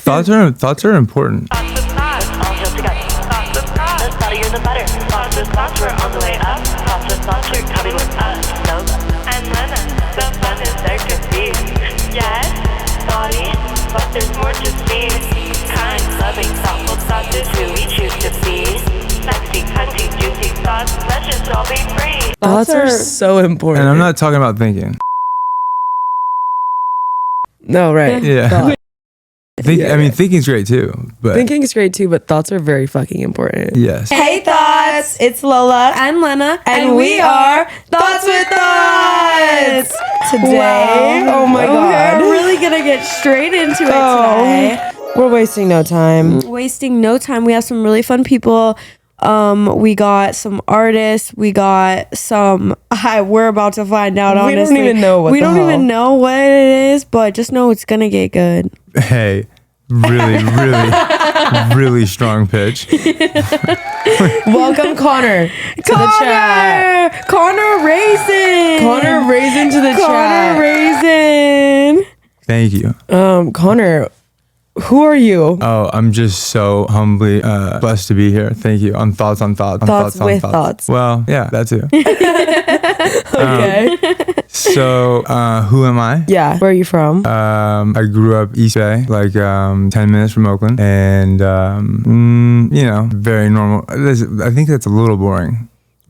Thoughts are important. Thoughts, we're on the way up. Thoughts, you're coming with us. Lola and Lena, the fun is there to be. Yes, body, but there's more to see. Kind, loving, thoughtful thoughts is who we choose to be. Sexy, cunty, juicy thoughts, let's just all be free. Thoughts are so important. And I'm not talking about thinking. No, right. Yeah. I mean, thinking's great too, but thinking is great too, but thoughts are very fucking important. yes. Hey Thotz, it's Lola and Lena, and we are Thotz with Thotz. Today, oh my god, we're really gonna get straight into it today. We're wasting no time. Wasting no time. We have some really fun people. We got some artists. We got some. We're about to find out. We honestly, don't even know what. We don't even know what it is, but just know it's gonna get good. Hey, really strong pitch. Welcome, Connor, to the chat. Connor Raisin. Connor Raisin to the chat. Connor Raisin. Thank you. Connor, who are you? Oh, I'm just so humbly blessed to be here. Thank you. On Thoughts. Thoughts with Thoughts. Well, yeah, that too. Okay. So, who am I? Yeah. Where are you from? I grew up East Bay, like 10 minutes from Oakland, and very normal. I think that's a little boring.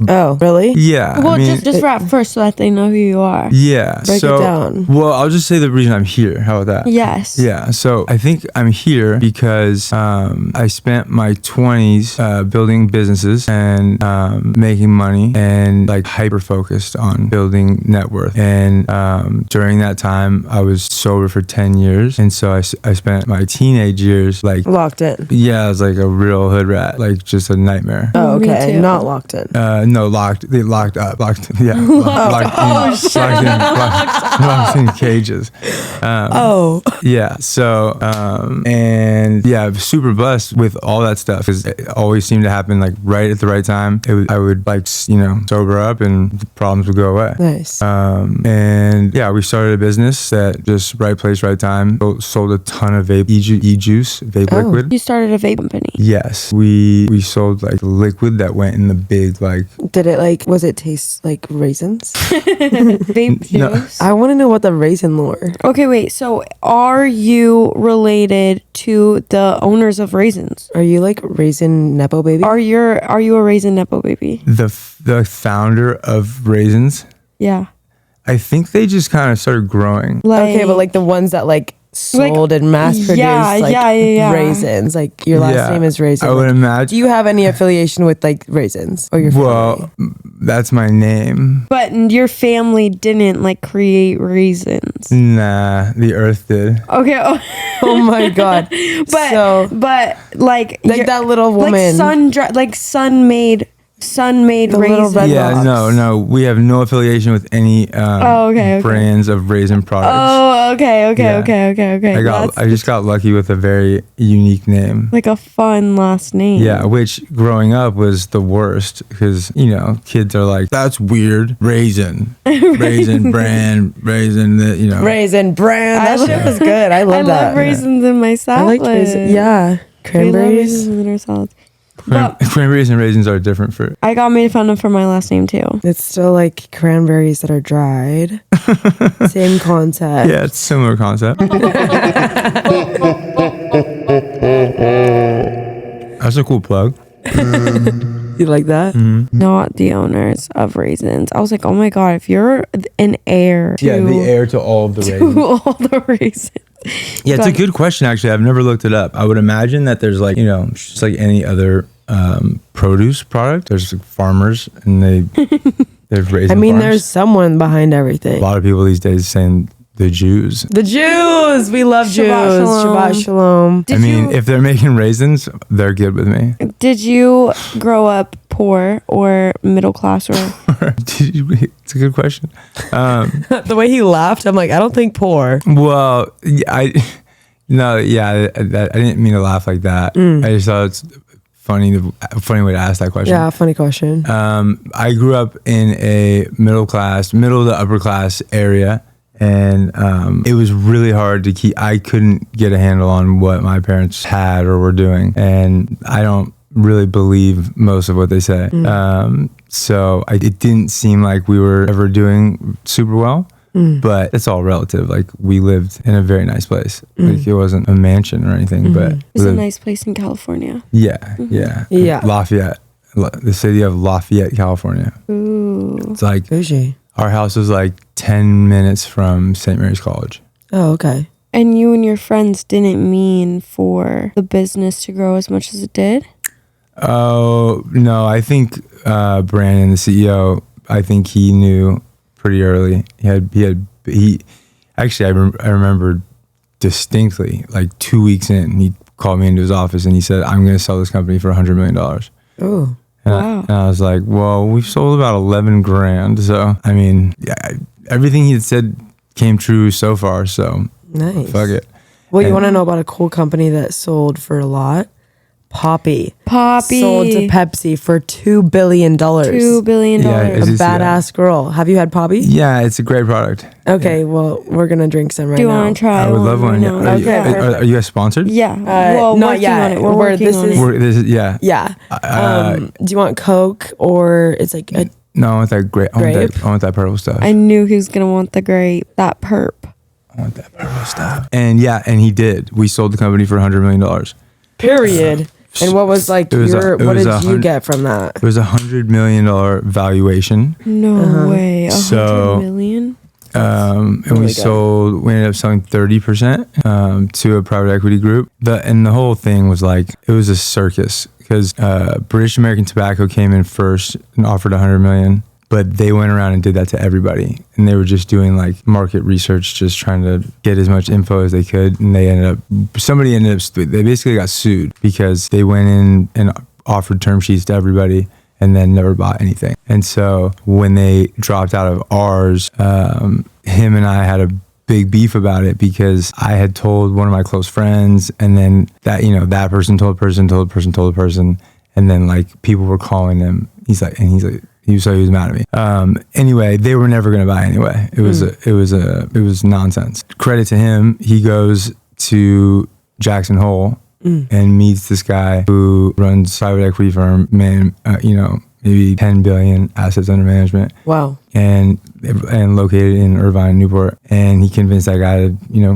Oh, really? Yeah. Well, I mean, just rap first so that they know who you are. yeah. Break it down. Well, I'll just say the reason I'm here. How about that? Yes. Yeah, so I think I'm here because I spent my 20s building businesses and making money and like hyper focused on building net worth. And during that time, I was sober for 10 years. And so I spent my teenage years like Locked in. yeah, I was like a real hood rat, like just a nightmare. Oh, Me okay. too. Not locked in. No, locked. They locked up. Locked. Yeah. Locked in cages. Yeah. So, and yeah, I'm super blessed with all that stuff because it always seemed to happen like right at the right time. I would like, sober up and the problems would go away. Nice. And yeah, we started a business that just right place, right time. Sold a ton of vape, e-juice, vape liquid. You started a vape company. Yes. We sold like liquid that went in the big, like, Did it was it taste like raisins? Vape juice. No. I want to know what the raisin lore. Okay, wait. So, are you related to the owners of Raisins? Are you like raisin nepo baby? Are you a Raisin nepo baby? the founder of Raisins. Yeah. I think they just kind of started growing. Okay, but like the ones that sold and mass produced yeah. raisins. Like your last name is Raisin. I would Do imagine. you have any affiliation with like raisins or your family? Well, that's my name. But your family didn't create raisins. Nah, the earth did. Okay. Oh my god. but like that little woman. sun made The little raisins. red Yeah, rocks. no, we have no affiliation with any brands of raisin products. Oh, okay. Yeah. I just got lucky with a very unique name. Like a fun last name. Yeah, which growing up was the worst because, kids are like, that's weird. Raisin brand, Raisin brand. That shit was good. I love that. I love raisins in my salad. I like raisins. Yeah. We love Cranberries. raisins in our salads. But Cranberries and raisins are different fruit. I got made fun of for my last name too. It's still like cranberries that are dried. Same concept. Yeah, it's a similar concept. That's a cool plug. You like that? Mm-hmm. Not the owners of Raisins. I was like, oh my god, if you're an heir to, Yeah, the heir to all of the raisins. to all the raisins. Yeah, it's a good question, actually. I've never looked it up. I would imagine that there's just like any other produce product. There's farmers and they've raised. I mean, farms. there's someone behind everything. A lot of people these days saying the Jews. The Jews! We love Jews. Shabbat Shalom. If they're making raisins, they're good with me. Did you grow up poor or middle class or? It's a good question. The way he laughed, I'm like, I don't think poor. Well, I didn't mean to laugh like that. I just thought it's a funny way to ask that question. Yeah, funny question. I grew up in a middle to upper class area, And it was really hard to keep. I couldn't get a handle on what my parents had or were doing, and I don't really believe most of what they say. So it didn't seem like we were ever doing super well. But it's all relative. Like, we lived in a very nice place. Like, it wasn't a mansion or anything, but It's a nice place in California. yeah. Lafayette, the city of Lafayette, California. Ooh. It's like Bougie. our house was like 10 minutes from St. Mary's College. Oh, okay. And you and your friends didn't mean for the business to grow as much as it did? Oh no, I think Brandon, the CEO, I think he knew pretty early. He actually, I remember distinctly, like 2 weeks in, he called me into his office and he said, "I'm going to sell this company for $100 million." Oh. Wow. And I was like, well, we've sold about 11 grand. So, I mean, yeah, everything he had said came true so far. So, Nice. fuck it. Well, you And- want to know about a cool company that sold for a lot? Poppy. Poppy. Sold to Pepsi for $2 billion. $2 billion. Yeah, A is this- badass girl. Have you had Poppy? Yeah, it's a great product. Okay, well, we're going to drink some right Do you now. want to try I would love one. right now? Are, you, Okay, are you guys sponsored? Yeah. Well, not working yet. on it. We're Where working this on is- it. This is, yeah. Yeah. Do you want Coke or it's like a No, I want that grape. Grape? I want that purple stuff. I knew he was going to want the grape, that perp. I want that purple stuff. And yeah, and he did. We sold the company for $100 million. period? And what was like It was your, a- it what was did a you hun- get from that? It was $100 million valuation. No way. $100 So- million? And Really we good. we ended up selling 30% to a private equity group. And the whole thing was like, it was a circus because British American Tobacco came in first and offered $100 million. But they went around and did that to everybody. And they were just doing like market research, just trying to get as much info as they could. And they basically got sued because they went in and offered term sheets to everybody and then never bought anything. And so when they dropped out of ours, him and I had a big beef about it because I had told one of my close friends, and then that, that person told a person, told a person, told a person. And then like people were calling him. He was mad at me. Anyway, they were never going to buy anyway. It was nonsense. Credit to him. He goes to Jackson Hole and meets this guy who runs a private equity firm, maybe 10 billion assets under management. Wow. And located in Irvine, Newport. And he convinced that guy to,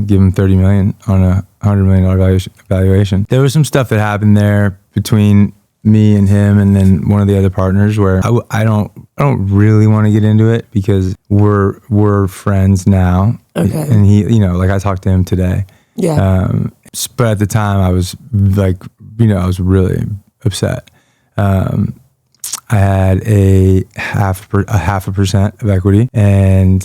give him $30 million on a $100 million valuation. There was some stuff that happened there between me and him and then one of the other partners where I don't really want to get into it because we're friends now. Okay. And he, like I talked to him today. Yeah. But at the time I was like, I was really upset. I had a half a percent of equity, and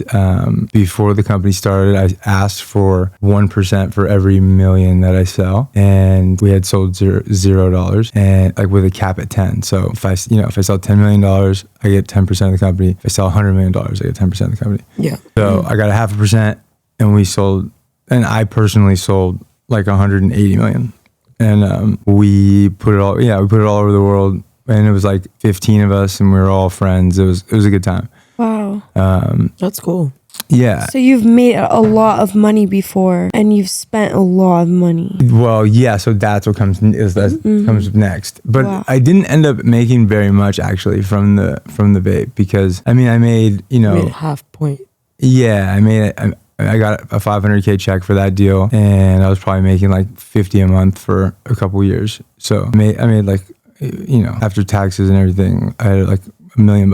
before the company started, I asked for 1% for every million that I sell, and we had sold $0, and like with a cap at 10. So if I sell $10 million, I get 10% of the company. If I sell $100 million, I get 10% of the company. Yeah. So I got a 0.5%, and we sold, and I personally sold like 180 million, and we put it all over the world. And it was like 15 of us, and we were all friends. It was a good time. Wow. That's cool. Yeah. So you've made a lot of money before, and you've spent a lot of money. Well, yeah. So that's what comes comes next. But Wow. I didn't end up making very much actually from the vape because I made Made a half point. Yeah, I got a $500K check for that deal, and I was probably making like 50 a month for a couple years. So I made like, after taxes and everything, I had like $1 million,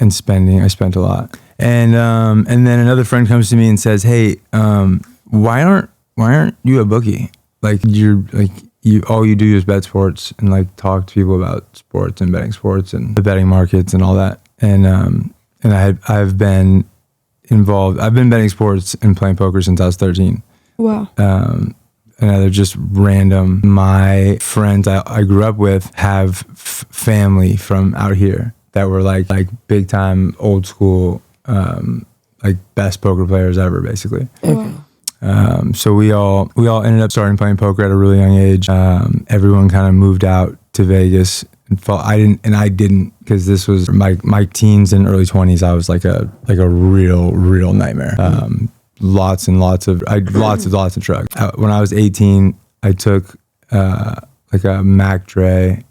and spending, I spent a lot. And then another friend comes to me and says, "Hey, why aren't you a bookie? Like all you do is bet sports and like talk to people about sports and betting sports and the betting markets and all that." And I've been involved. I've been betting sports and playing poker since I was 13. Wow. And they're just random. My friends I grew up with have family from out here that were like big time, old school, like best poker players ever, basically. Okay. So we all ended up starting playing poker at a really young age. Everyone kind of moved out to Vegas and I didn't because this was my teens and early 20s. I was like a real nightmare. Lots of drugs. When I was 18, I took like a Mac Dre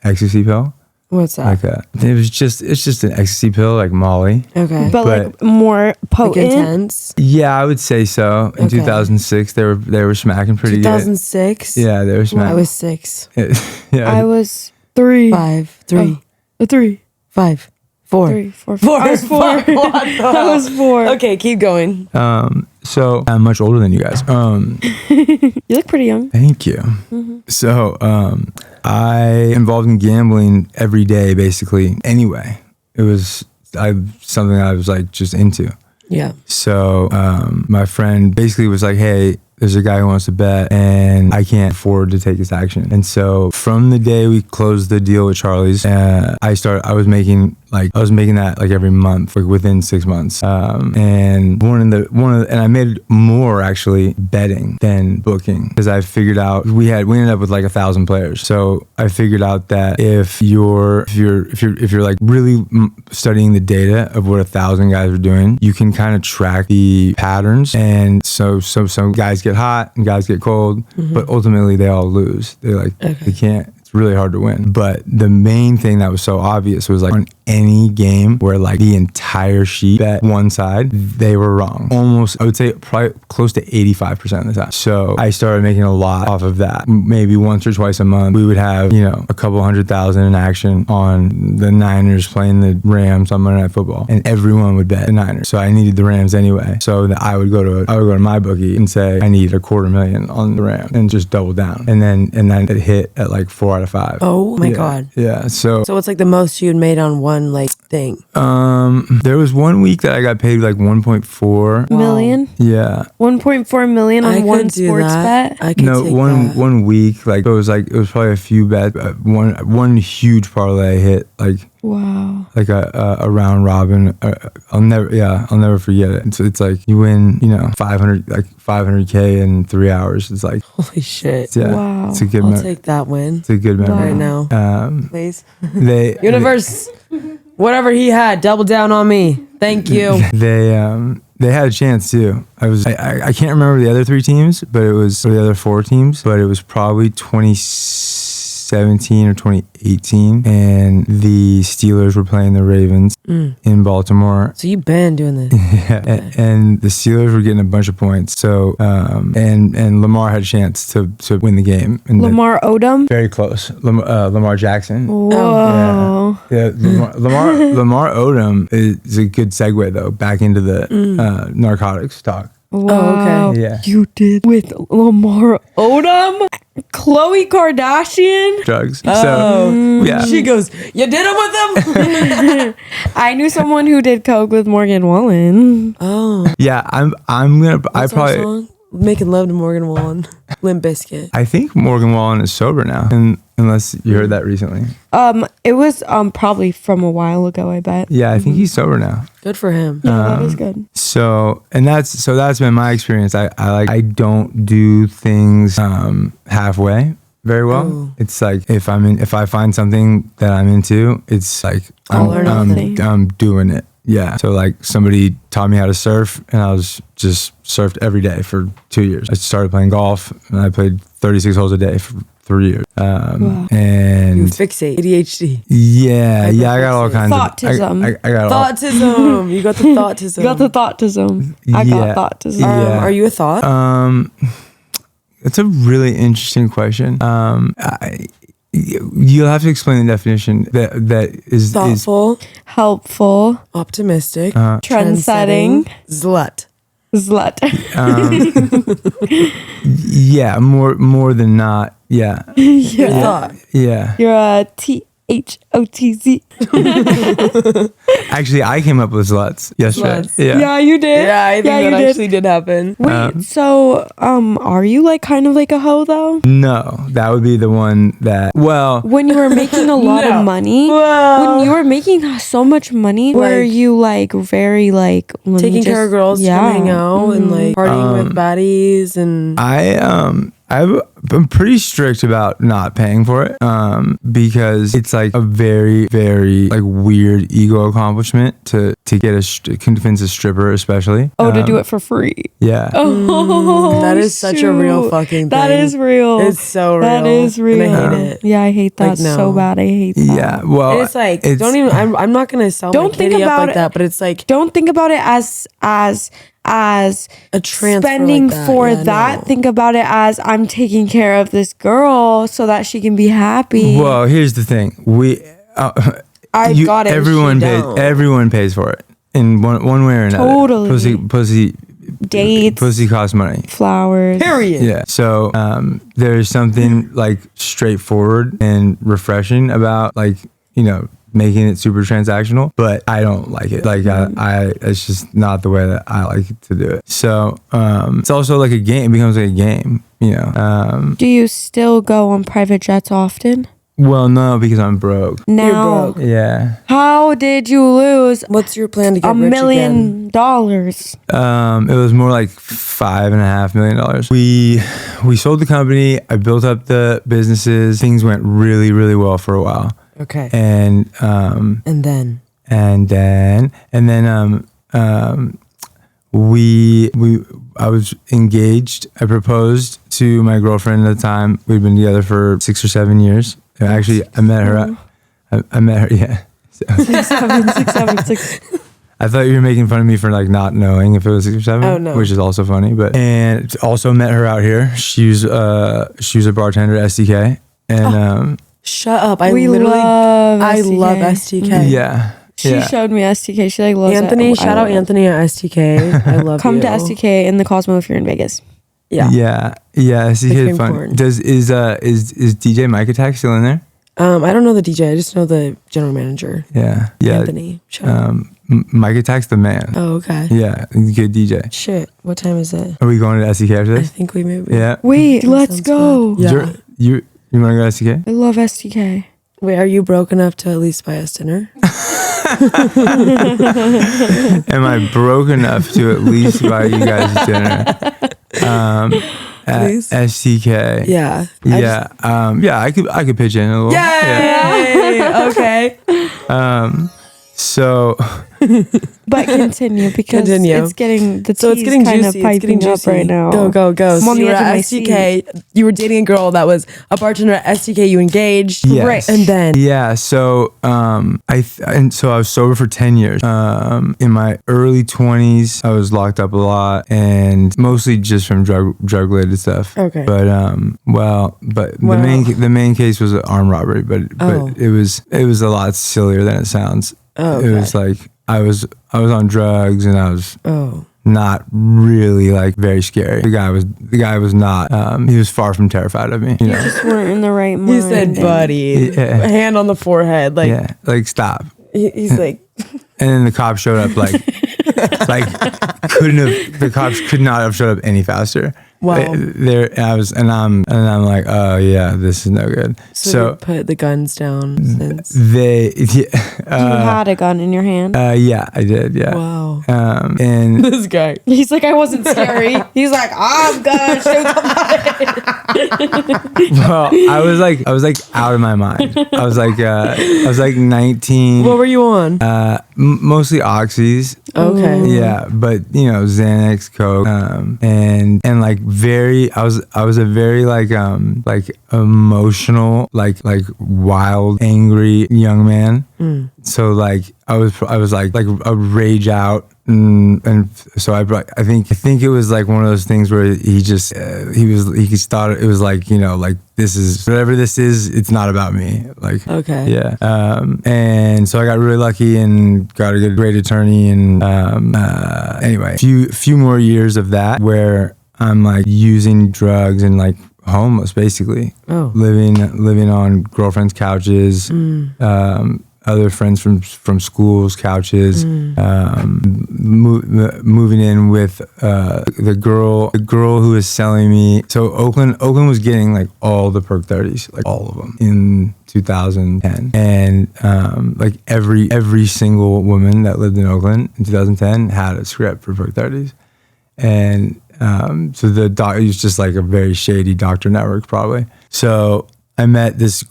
ecstasy pill. What's that? It's just an ecstasy pill, like Molly. Okay. But like more Like potent. intense. Yeah, I would say so. In 2006, they were smacking pretty 2006. good. Yeah, they were smacking. I was 6. Yeah, I was 3. 5. 3. 3. 5. 4. 3, 4, 4. I was 4. I was 4. Okay, keep going. So I'm much older than you guys. You look pretty young. Thank you. So I involved in gambling every day, basically. Anyway, it was something I was like just into. Yeah. So my friend basically was like, hey, there's a guy who wants to bet and I can't afford to take this action. And so from the day we closed the deal with Charlie's, I was making that like every month, like within 6 months. And and I made more actually betting than booking because I figured out we ended up with like 1,000 players. So I figured out that if you're like really studying the data of what 1,000 guys are doing, you can kind of track the patterns. And so some guys get hot and guys get cold, but ultimately they all lose. They can't. It's really hard to win. But the main thing that was so obvious was like on any game where like the entire sheet bet one side, they were wrong. Almost, I would say probably close to 85% of the time. So I started making a lot off of that. Maybe once or twice a month, we would have, a couple 100,000 in action on the Niners playing the Rams on Monday Night Football. And everyone would bet the Niners. So I needed the Rams anyway. So I would go to my bookie and say, I need $250,000 on the Rams and just double down. And then it hit at like 4 out of 5. Oh my God. Yeah. So what's like the most you had made on one like thing? there was one week that I got paid like 1.4 million. Yeah. 1.4 million on one sports bet. I could take that. one week like it was probably a few bets. One huge parlay hit like Wow. like a round robin. I'll never forget it. It's like you win 500K in 3 hours. It's like Holy shit. yeah. Wow. It's a good. I'll take that win It's a good memory. right now. Please. They Universe, whatever he had, double down on me. Thank you. They had a chance too. I can't remember the other 3 teams, but it was or the other 4 teams, but it was probably 2017 or 2018, and the Steelers were playing the Ravens in Baltimore. So you've been doing this. Yeah, and the Steelers were getting a bunch of points. So and Lamar had a chance to win the game. And Lamar Odom. very close. Lamar Jackson. Whoa. Yeah, Lamar Odom is a good segue though back into the narcotics talk. Wow. okay. Yeah, You did with Lamar Odom? Khloe Kardashian? drugs. Oh. So yeah, She goes, you did it with him? I knew someone who did coke with Morgan Wallen. Oh. yeah. I'm gonna. What's our song? Making Love to Morgan Wallen. Limp Bizkit. I think Morgan Wallen is sober now, unless you heard that recently. It was probably from a while ago, I bet. Yeah, I think he's sober now. Good for him. Yeah, that is good. So that's been my experience. I don't do things halfway very well. Oh. It's like if I find something that I'm into, it's like All or nothing. I'm doing it. Yeah. So like somebody taught me how to surf, and I was just surfed every day for 2 years. I started playing golf, and I played 36 holes a day for 3 years. Wow. And You fixate. ADHD. yeah, I got all kinds Thoughtism. of. I got all. Thoughtism. You got the thoughtism. You got the thoughtism. I Yeah. got thoughtism. Yeah. Are you a thought? It's a really interesting question. You'll have to explain the definition. That is Thoughtful. Helpful. Optimistic. Trend-setting. Slut. Slut. Yeah, more than not. Yeah, Your thought. yeah. You're a THOTZ. Actually, I came up with sluts yesterday. Sluts. Yeah. You did. Yeah, I think that you did. actually did happen. Wait, so are you like kind of like a hoe though? No, that would be the one that. Well, When you were making a lot No. of money, Well, when you were making so much money, were Like- you like very like let me taking care of just- girls to yeah. come hang out and like partying with baddies and I have I'm pretty strict about not paying for it, because it's like a very, very like weird ego accomplishment to convince a stripper, especially. To do it for free. Yeah. That is such a real fucking thing. That is real. It's so real. That is real. And I hate it. Yeah, I hate that so bad. I hate that. Yeah. Well, And it's like, don't even. I'm not gonna sell Don't my think kitty up about like it. that. But it's like Don't think about it as a transfer spending like that. for Yeah, that. no. Think about it as I'm taking care of this girl so that she can be happy. well, here's the thing. I got it. Everyone she pays. don't. Everyone pays for it in one way or another. Totally. Dates, Pussy costs money. flowers. Period. Yeah. So there's something like straightforward and refreshing about like, making it super transactional, but I don't like it. Like I it's just not the way that I like to do it. So it's also like a game. It becomes like a game, Do you still go on private jets often? Well, no, because I'm broke. Now, broke. Yeah. how did you lose What's your plan to get $1 rich million? It was more like $5.5 million. We sold the company. I built up the businesses. Things went really, really well for a while. Okay. And then I was engaged. I proposed to my girlfriend at the time. We'd been together for 6 or 7 years. Actually, I met her. I met her. Yeah. 6, 7, 6. I thought you were making fun of me for like not knowing if it was 6 or 7. Oh, no. Which is also funny. And also met her out here. She was a bartender at STK. And shut up. I love STK. yeah. She showed me STK. She like loves Anthony, it. shout out Anthony at STK. I love Come you. to STK in the Cosmo if you're in Vegas. Yeah. Yeah. STK is cream fun. corn. Is DJ Mike Attack still in there? I don't know the DJ. I just know the general manager. Yeah. Anthony. Shout out. Mike Attack's the man. Oh, okay. Yeah, he's a good DJ. Shit. What time is it? Are we going to STK after I this? think we maybe. Yeah. Wait, let's sounds go. good. Yeah. You want to go to STK? I love STK. Wait, are you broke enough to at least buy us dinner? Am I broke enough to at least buy you guys dinner? At Please? STK. Yeah. I could pitch in a little. Yay! Okay. So But continue because Continue. it's getting the So it's tea's getting kind juicy. of It's getting piping up juicy right now. Go. I'm So on the you were edge of at my STK. You were dating a girl that was a bartender at STK. You engaged. Yes. Right. And then. yeah, so so I was sober for 10 years. In my early 20s, I was locked up a lot and mostly just from drug related stuff. Okay. But the main case was an armed robbery, but it was a lot sillier than it sounds. Oh, It was like I was on drugs and I was not really like very scary. The guy was not he was far from terrified of me. You know? Just weren't in the right mind. He said, buddy. Yeah. Hand on the forehead. Like, Yeah, like stop. he's like, And then the cops showed up like the cops could not have showed up any faster. Wow. I'm like, oh yeah, this is no good. so you put the guns down since. You had a gun in your hand. Yeah, I did. Yeah. Wow. And This guy. He's like, I wasn't scary. He's like, I'm gonna shoot somebody. well, I was like out of my mind. I was like 19. What were you on? Mostly oxys. Okay. Yeah, but Xanax, Coke, and like I was a very like emotional, like wild, angry young man. So like I was like a rage out. And so I think it was like one of those things where he thought it was like like this is whatever this is, it's not about me, like Okay. yeah. And so I got really lucky and got a great attorney and anyway, few more years of that where I'm like using drugs and like homeless basically. Living on girlfriends' couches, other friends from school's couches, moving in with the girl who was selling me. So Oakland was getting like all the perk 30s, like all of them in 2010, and like every single woman that lived in Oakland in 2010 had a script for perk 30s. And So the doc, it was just like a very shady doctor network probably. So I met this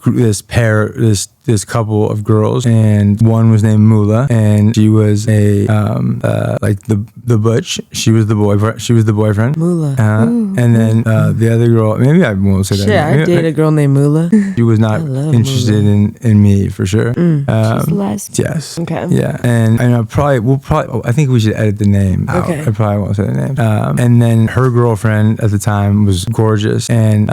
couple of girls, and one was named Mula, and she was a like the butch. She was the boyfriend. Mula. And then the other girl, maybe I won't say that. Shit, I dated a girl named Mula. She was not interested in me for sure. She's lesbian. Yes. Okay. Yeah, and I I think we should edit the name out. Okay. I probably won't say the name. And then her girlfriend at the time was gorgeous, and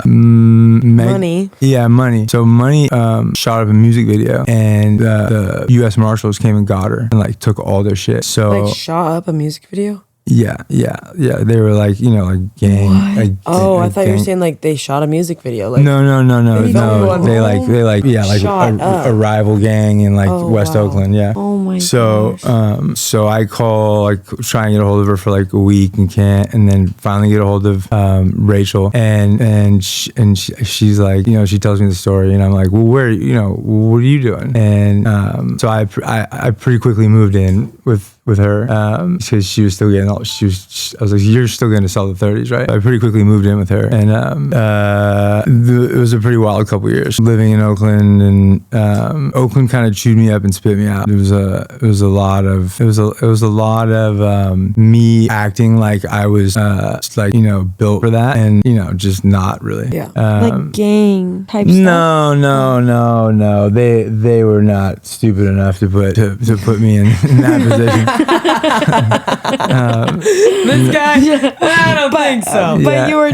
Money. Yeah, Money. So Money shot up a music video, and the U.S. Marshals came and got her and like took all their shit. So Like shot up a music video? yeah. They were like, like gang. Like, I thought you were saying like they shot a music video. Like No. filmed They one like Shot up. a rival gang in like West wow. Oakland. Yeah. Oh my So, gosh. so I call, like, try and get a hold of her for like a week and can't, and then finally get a hold of Rachel, and she's like, she tells me the story, and I'm like, well, what are you doing? And so I pretty quickly moved in with her because she was still getting I was like, you're still going to sell the 30s, right? I pretty quickly moved in with her, and it was a pretty wild couple years living in Oakland, and Oakland kind of chewed me up and spit me out. It was a lot of me acting like I was built for that, and just not really. Yeah. Like gang type stuff. No. They were not stupid enough to put me in that position. This guy, I don't think so. But Yeah. you were,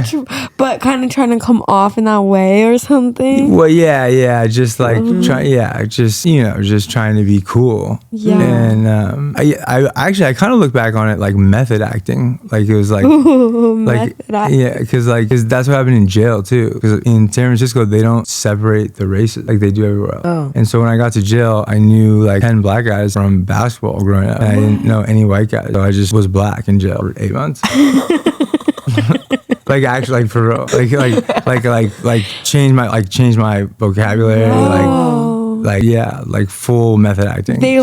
but kind of trying to come off in that way or something. Well, yeah, just like just trying to be cool. Yeah. And I kind of look back on it like method acting, like it was like Method acting. yeah, because that's what happened in jail too. Because in San Francisco they don't separate the races like they do everywhere else. Oh. And so when I got to jail, I knew like 10 black guys from basketball growing up, and I didn't know any white guys, so I just was black in jail for 8 months. Like actually, like for real, like change my vocabulary, like full method acting. They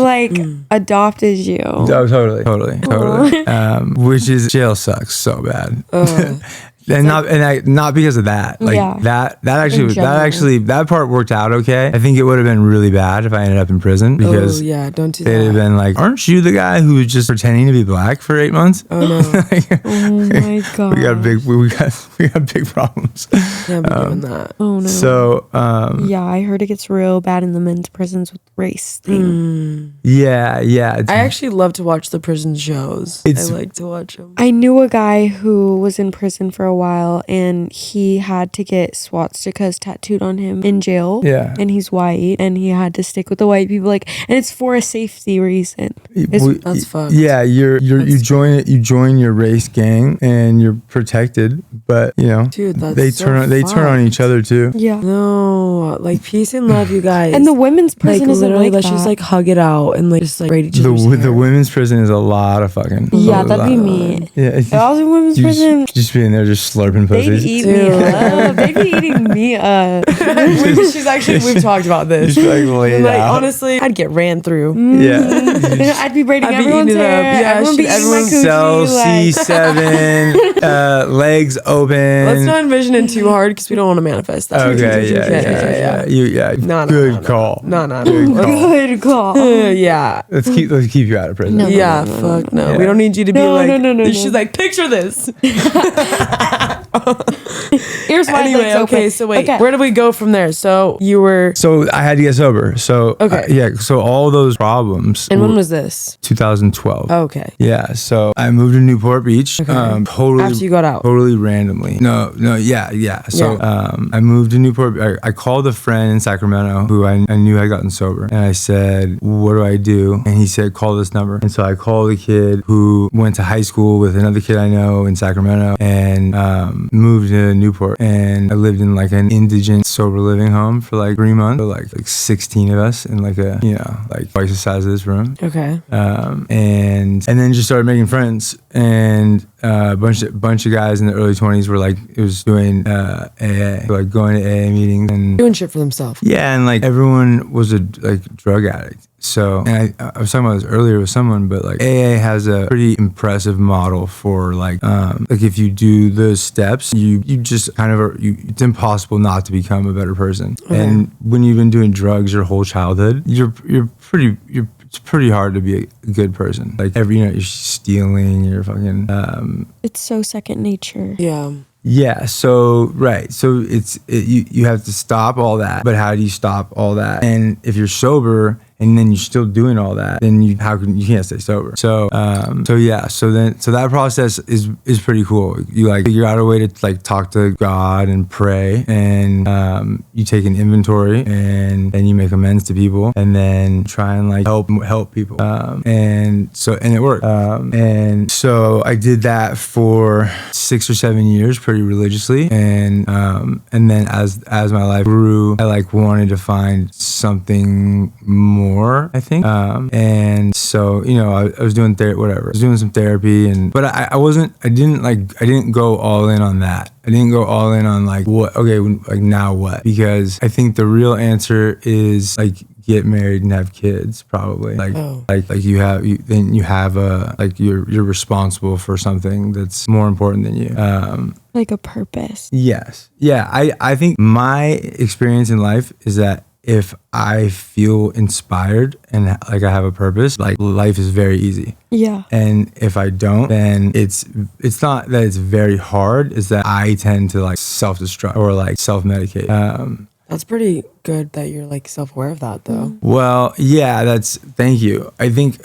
adopted you. Oh, totally. Which is, jail sucks so bad. And not because of that. Like Yeah. that general. actually that part worked out okay. I think it would have been really bad if I ended up in prison, because don't do they'd have that. been like, aren't you the guy who was just pretending to be black for 8 months? Oh no. Oh my god. we got big problems. Can't be doing that. Oh no. So yeah, I heard it gets real bad in the men's prisons with race thing. yeah. I actually love to watch the prison shows. I like to watch them. I knew a guy who was in prison for a while, and he had to get swastikas tattooed on him in jail. Yeah. And he's white, and he had to stick with the white people, and it's for a safety reason. That's fucked. Yeah, you join your race gang and you're protected, but Dude, that's they so turn on each other too. Yeah. No, like peace and love, you guys. And the women's prison isn't literally, like let's that. just like hug it out and like just like braid each The other's hair. women's prison is a lot of fucking. Yeah, a that'd lot be of- me. Yeah, If I was in women's prison, just being there, just slurping they'd pussies. eat me Dude. up. They'd be eating me up. We've talked about this. Just like laid Like out. honestly, I'd get ran through. Yeah. I'd be braiding I'd be everyone's eating it up. hair. Yeah, Everyone be eating my coochie. Cell like- C7, legs open. Let's not envision it too hard because we don't want to manifest that. Okay, yeah. No, Good call. No. Good call. Yeah. Let's keep you out of prison. No. Yeah, fuck no. Yeah. We don't need you to be No, like. no. She's like, picture this. Ears wide, Anyway, legs okay. open. So wait, Okay. where did we go from there? So you were. So I had to get sober. So Okay. So all those problems. And when was this? 2012? Okay. Yeah. So I moved to Newport Beach. Okay. Totally. After you got out. Totally randomly. No. Yeah. So I moved to Newport. I called a friend in Sacramento who I knew had gotten sober, and I said, "What do I do?" And he said, "Call this number." And so I called a kid who went to high school with another kid I know in Sacramento, and moved to Newport. And I lived in like an indigent sober living home for like 3 months. So like 16 of us in like a like twice the size of this room. Okay. And then just started making friends, and a bunch of guys in the early 20s were like, it was doing AA, like going to AA meetings and Doing shit for themselves. yeah, and like everyone was a like drug addict. So, and I was talking about this earlier with someone, but like AA has a pretty impressive model for like if you do those steps, you just kind of it's impossible not to become a better person. Okay. And when you've been doing drugs your whole childhood, it's pretty hard to be a good person. Like you're stealing, you're fucking. It's so second nature. Yeah. Yeah. So right. So you have to stop all that. But how do you stop all that? And if you're sober and then you're still doing all that, then you can't stay sober. So so that process is pretty cool. You like figure out a way to like talk to God and pray, and you take an inventory, and then you make amends to people, and then try and like help people. And it worked. And so I did that for 6 or 7 years pretty religiously, and then as my life grew, I like wanted to find something more, I think. And so, I was doing whatever. I was doing some therapy, but I didn't go all in on that. I didn't go all in on like now what? Because I think the real answer is like get married and have kids, probably. You're responsible for something that's more important than you. Like a purpose. Yes. Yeah. I think my experience in life is that if I feel inspired and like I have a purpose, like life is very easy. Yeah. And if I don't, then it's not that it's very hard, it's that I tend to like self-destruct or like self-medicate. That's pretty good that you're like self-aware of that though. Well, yeah, thank you. I think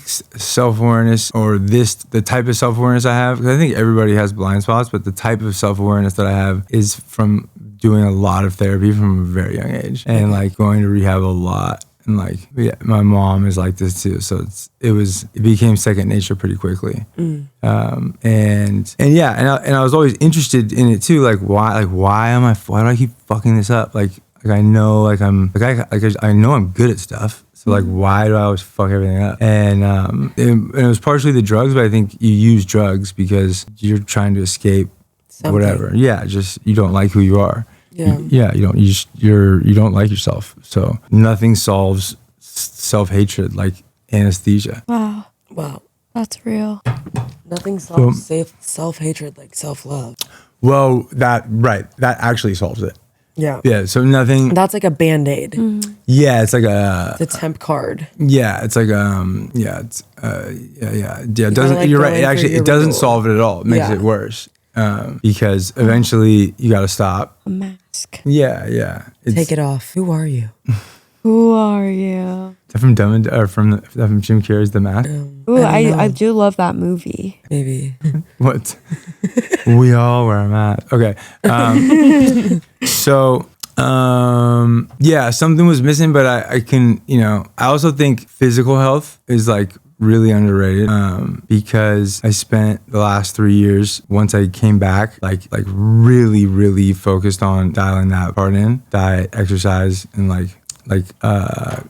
self-awareness, or the type of self-awareness I have, because I think everybody has blind spots, but the type of self-awareness that I have is from doing a lot of therapy from a very young age, and like going to rehab a lot, and like my mom is like this too, so it became second nature pretty quickly. And I was always interested in it too, like why do I keep fucking this up, like I know like I know I'm good at stuff. So like, why do I always fuck everything up? And it was partially the drugs, but I think you use drugs because you're trying to escape something. Whatever. Yeah, just you don't like who you are. Yeah. You don't like yourself. So nothing solves self-hatred like anesthesia. Wow. That's real. Nothing solves self-hatred like self-love. Well, that actually solves it. Yeah. Yeah. So nothing. That's like a Band-Aid. Yeah, it's like it's a temp card. Yeah, it's like It doesn't. like You're right. It actually your doesn't renewal. solve it at all. It makes it worse. Because eventually you got to stop. A mask. Yeah. Take it off. Who are you? Who are you? Is that from from Jim Carrey's The Mask? Ooh, I do love that movie. Maybe. What? We all wear a mask. Okay. Something was missing, but I can, I also think physical health is like really underrated, because I spent the last 3 years, once I came back, like really, really focused on dialing that part in, diet, exercise, and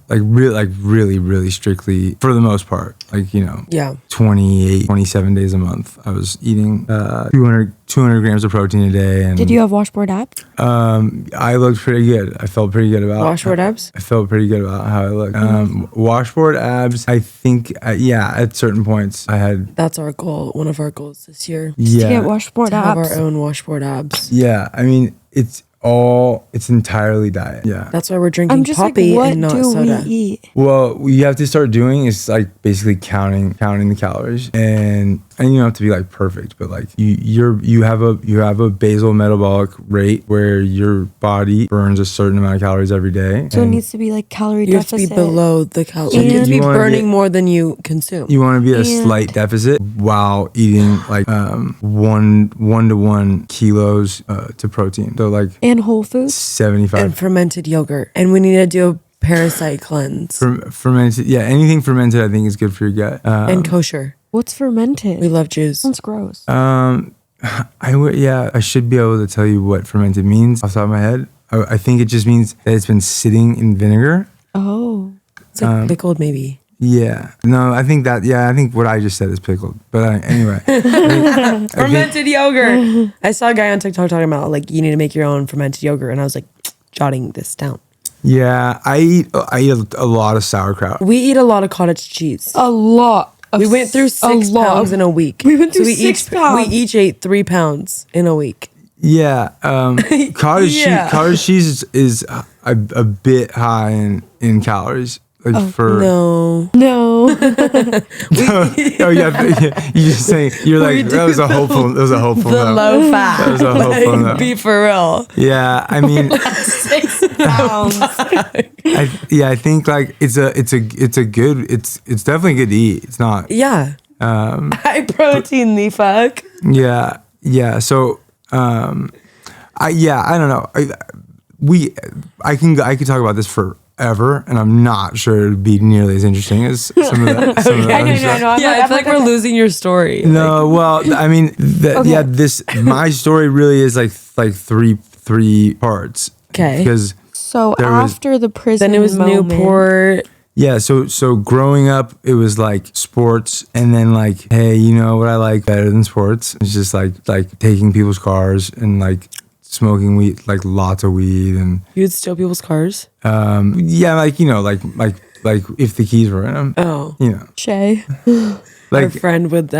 really, really strictly, for the most part, 28, 27 days a month, I was eating 200 grams of protein a day. And did you have washboard abs? I looked pretty good. I felt pretty good about Washboard abs? I felt pretty good about how I looked. Washboard abs, I think, at certain points I had. That's our goal. One of our goals this year. To get washboard To have abs. our own washboard abs. Yeah, I mean, it's entirely diet. Yeah. That's why we're I'm drinking just poppy like, what and not do soda. we eat? Well, what you have to start doing is like basically counting the calories, and you don't have to be like perfect, but like you have a basal metabolic rate where your body burns a certain amount of calories every day. So it needs to be like calorie You have to deficit. be below the calories. And- You have to be You wanna burning be- more than you consume. You want to be at a And- slight deficit while eating like 1 kilos to protein. So like and whole foods. 75 and fermented yogurt. And we need to do a parasite cleanse. fermented. Yeah, anything fermented I think is good for your gut. And kosher. What's fermented? We love Jews. Sounds gross. I should be able to tell you what fermented means off the top of my head. I think it just means that it's been sitting in vinegar. Oh. It's like pickled maybe. Yeah. No, I think what I just said is pickled. But anyway. Fermented yogurt. I saw a guy on TikTok talking about like you need to make your own fermented yogurt, and I was like jotting this down. Yeah, I eat a lot of sauerkraut. We eat a lot of cottage cheese. A lot. We went through 6 pounds in a week. We went through 6 pounds. We each ate 3 pounds in a week. Yeah, cottage cheese is a bit high in calories. Like No. No. Oh yeah, you just saying you're like that was a hopeful. That was a hopeful. The no. low fat. That was a hopeful. No. Be for real. Yeah, I mean, 6 pounds. I think like it's definitely good to eat. It's not. Yeah. High protein, the fuck. Yeah. So, I don't know. I could talk about this forever, and I'm not sure it'd be nearly as interesting as some of the. Some of the other stuff. I feel like we're losing your story. No, well, I mean, my story really is like three parts. Okay. Because So after the prison, then it was moment, Newport. yeah, so growing up, it was like sports, and then like, hey, you know what I like better than sports? It's just like taking people's cars and like smoking weed, like lots of weed, and You would steal people's cars? yeah, like you know, like if the keys were in them, Oh. you know, Shay. Our like friend with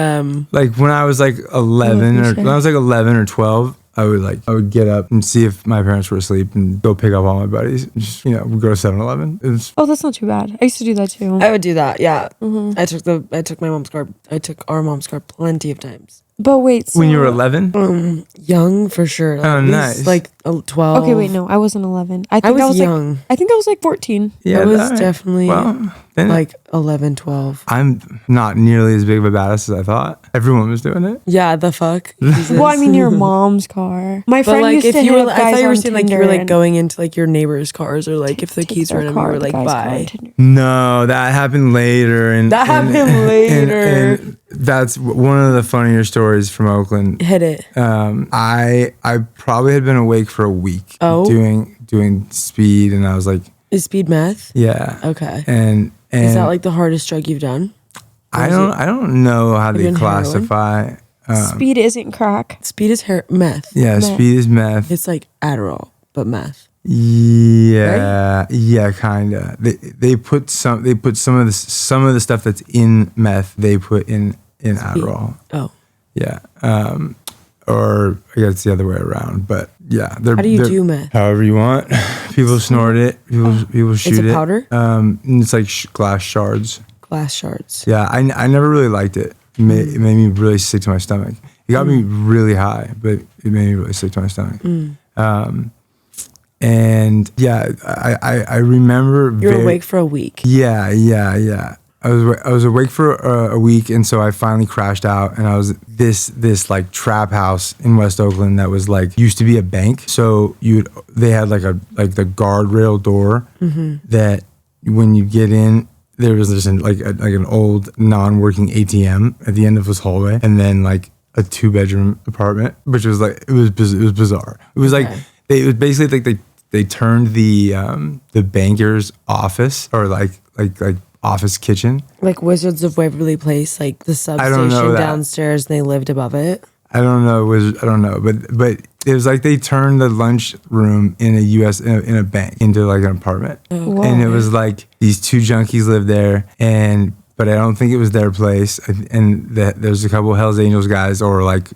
like when I was like 11 or when I was like 11 or 12. I would get up and see if my parents were asleep and go pick up all my buddies. Just, you know, we'd go to 7-Eleven. Oh, that's not too bad. I used to do that too. I would do that, yeah. I took my mom's car. I took our mom's car plenty of times. But wait, so, when you were 11? Young for sure. Like, Oh, at least, nice. Like 12. Okay, wait, no, I wasn't 11. I think was I was young. Like, I think I was like 14. Yeah, I was all right. definitely Well, then like 11, 12. I'm not nearly as big of a badass as I thought. Everyone was doing it. Yeah, the fuck. Jesus. Well, I mean, your mom's car. My But friend like, used if to you hit were, up I guys thought you were on saying like you Tinder were like and going into like your neighbor's cars, or like if the take keys were their in them, you car, were the like guy's car on bye. Tinder. No, that happened later. And That happened later. And that's one of the funnier stories from Oakland. Hit it. I probably had been awake for a week doing speed, and I was like, Is speed meth? yeah. Okay. And Is that like the hardest drug you've done? I don't know how they you done classify. Speed isn't crack. Speed is meth. Yeah, Meth. speed is meth. It's like Adderall, but meth. Yeah, yeah, kinda. They put some of the stuff that's in meth they put in Adderall. Oh. Yeah. Or I guess it's the other way around. But yeah, How do you do meth? However you want. People snort it. People shoot it. It's a powder? And it's like glass shards. Glass shards. Yeah, I never really liked it. It made me really sick to my stomach. It got me really high, but it made me really sick to my stomach. And yeah, I remember You were awake for a week. Yeah. I was awake for a week, and so I finally crashed out. And I was this like trap house in West Oakland that was like used to be a bank. So they had like the guardrail door that when you get in, there was just an old non-working ATM at the end of this hallway, and then like a 2-bedroom apartment, which was like it was bizarre. It was like it was basically like they turned the banker's office or like office kitchen. Like Wizards of Waverly Place, like the substation downstairs, and they lived above it. I don't know, but it was like they turned the lunch room in a bank into like an apartment, and it was like these 2 junkies lived there, but I don't think it was their place, and there's a couple of Hells Angels guys, or like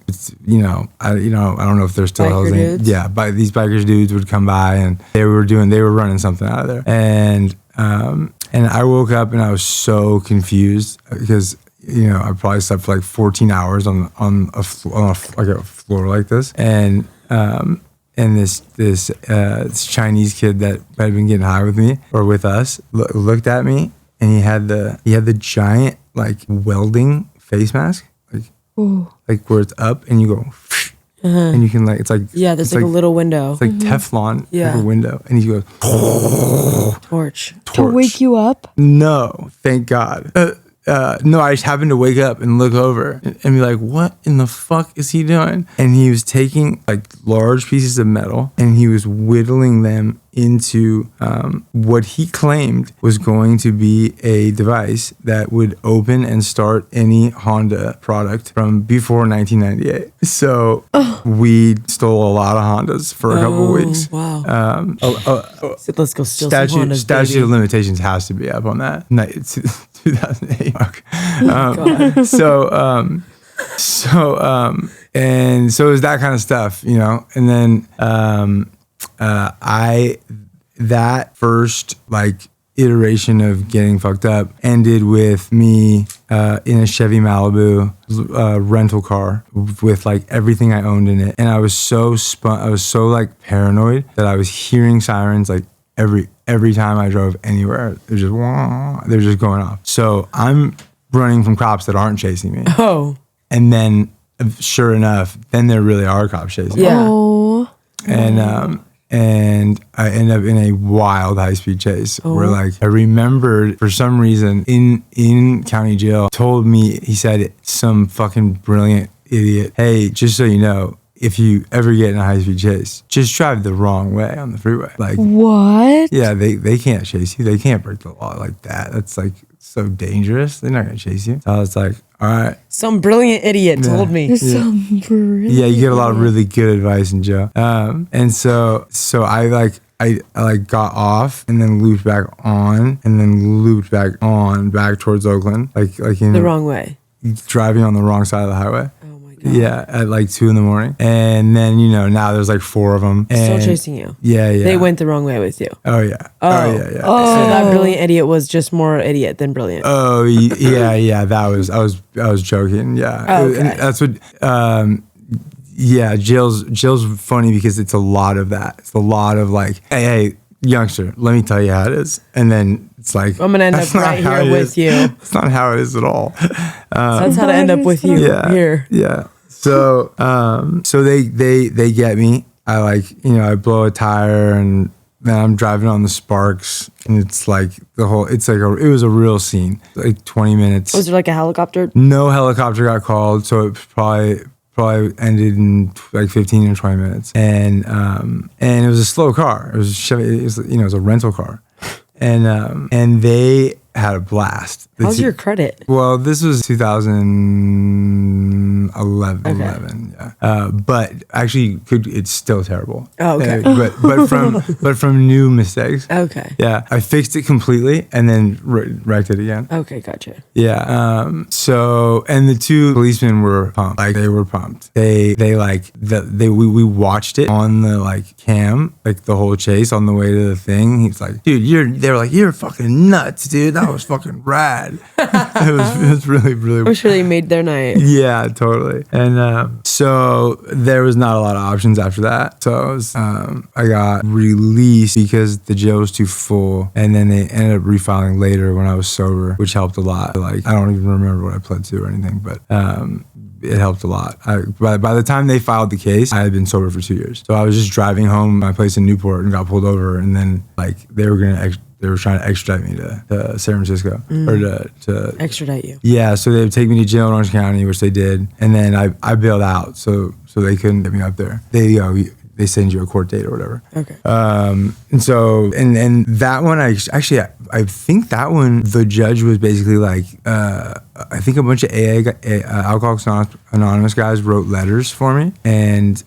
I don't know if they're still Hells Angels. Yeah, but these bikers dudes would come by, and they were running something out of there, and I woke up and I was so confused because I probably slept for like 14 hours on a floor like this, and this Chinese kid that had been getting high with me or with us looked at me, and he had the giant like welding face mask, like where it's up and you go, and you can like it's like there's like a little window. It's like Teflon, like a window, and he goes torch to wake you up. No, thank God. no, I just happened to wake up and look over and be like, what in the fuck is he doing? And he was taking like large pieces of metal and he was whittling them into what he claimed was going to be a device that would open and start any Honda product from before 1998. So we stole a lot of Hondas for a couple of weeks. Wow. So let's go steal some Hondas, statute baby. of limitations has to be up on that. It's 2008. And so it was that kind of stuff, you know. And then that first like iteration of getting fucked up ended with me in a Chevy Malibu rental car with like everything I owned in it, and I was so like paranoid that I was hearing sirens like every time I drove anywhere. They're just going off. So I'm running from cops that aren't chasing me. Oh. And then sure enough, then there really are cops chasing me. Yeah. Oh. And I end up in a wild high-speed chase where like I remembered for some reason in county jail told me, he said, some fucking brilliant idiot, hey, just so you know, if you ever get in a high-speed chase, just drive the wrong way on the freeway. Like, what? Yeah, they can't chase you. They can't break the law like that. That's like so dangerous. They're not gonna chase you. So I was like, all right. Some brilliant idiot told me. Some brilliant. Yeah, you get a lot of really good advice in jail. And so I got off and then looped back on and then looped back on back towards Oakland, like in The wrong way. driving on the wrong side of the highway. Oh my God. Yeah, at like 2 a.m. And then, you know, now there's like 4 of them. Still And chasing you. Yeah. They went the wrong way with you. Oh yeah. Yeah. So that brilliant idiot was just more idiot than brilliant. Oh yeah. I was joking. Yeah. Oh, okay. And that's what. Yeah. Jail's funny because it's a lot of that. It's a lot of like, hey, youngster, let me tell you how it is, and then it's like I'm gonna end that's up not right how here it with is. you. It's not how it is at all. So that's how to end up with you here. Yeah. So they get me. I I blow a tire and then I'm driving on the sparks and it's like it was a real scene. Like 20 minutes. Was there like a helicopter? No helicopter got called, so it probably ended in like 15 or 20 minutes. And it was a slow car. It was a Chevy, it was a rental car. And they had a blast. How's your credit? Well, this was 2011. Yeah. But actually, it's still terrible. Oh, okay. But from new mistakes. Okay. Yeah, I fixed it completely and then wrecked it again. Okay, gotcha. Yeah. So, and the 2 policemen were pumped. Like they were pumped. We watched it on the like cam, like the whole chase on the way to the thing. He's like, dude, they were like, you're fucking nuts, dude. That was fucking rad. It was really, really. I'm sure they made their night. Yeah, totally. And so there was not a lot of options after that. So I got released because the jail was too full, and then they ended up refiling later when I was sober, which helped a lot. Like I don't even remember what I pled to or anything, but it helped a lot. By the time they filed the case, I had been sober for 2 years. So I was just driving home my place in Newport and got pulled over, and then like they were trying to extradite me to San Francisco or to extradite you. Yeah, so they would take me to jail in Orange County, which they did, and then I bailed out, so they couldn't get me up there. They send you a court date or whatever. Okay. And so and that one I think that one the judge was basically like I think a bunch of Alcoholics Anonymous guys wrote letters for me, and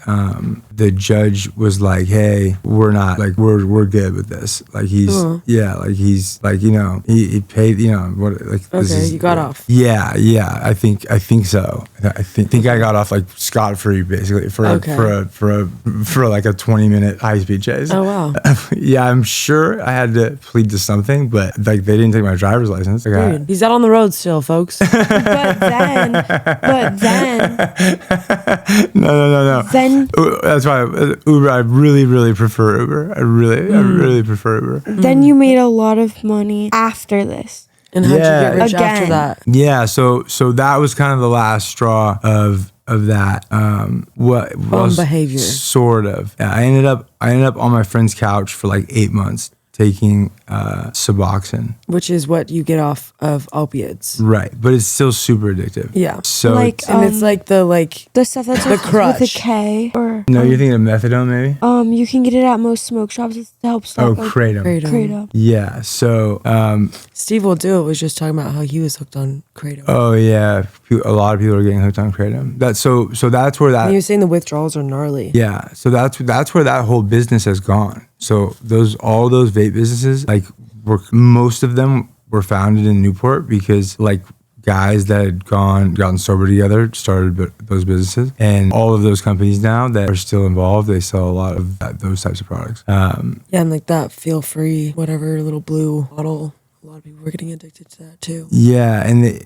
the judge was like, "Hey, we're not like we're good with this. Like he's he's like he paid what like okay you got off. Yeah I think so. I think I got off like scot-free basically for like a 20-minute high-speed chase. Oh wow. Yeah, I'm sure I had to plead to something, but like they didn't take my driver's license. Like, he's out on the road still, folks. But then. No. Then. That's why Uber. I really prefer Uber. I really prefer Uber. Then you made a lot of money after this. And how'd you get rich Again. after that? Yeah. So that was kind of the last straw of that. What was behavior? Sort of. Yeah, I ended up on my friend's couch for like 8 months. taking Suboxone. Which is what you get off of opiates. Right, but it's still super addictive. Yeah. So Like, And it's like the stuff that's with a crush. K, or no, you're thinking of methadone, maybe? you can get it at most smoke shops. It helps stop like Kratom. kratom. Yeah. So, Steve Will Do It was just talking about how he was hooked on kratom. oh yeah, a lot of people are getting hooked on kratom. That's so that's where that. And he was saying the withdrawals are gnarly. Yeah, so that's where that whole business has gone. So all those vape businesses, like most of them were founded in Newport because like guys that had gotten sober together started those businesses, and all of those companies now that are still involved, they sell a lot of those types of products. Yeah, and like that feel free, whatever little blue bottle. A lot of people were getting addicted to that too. Yeah, and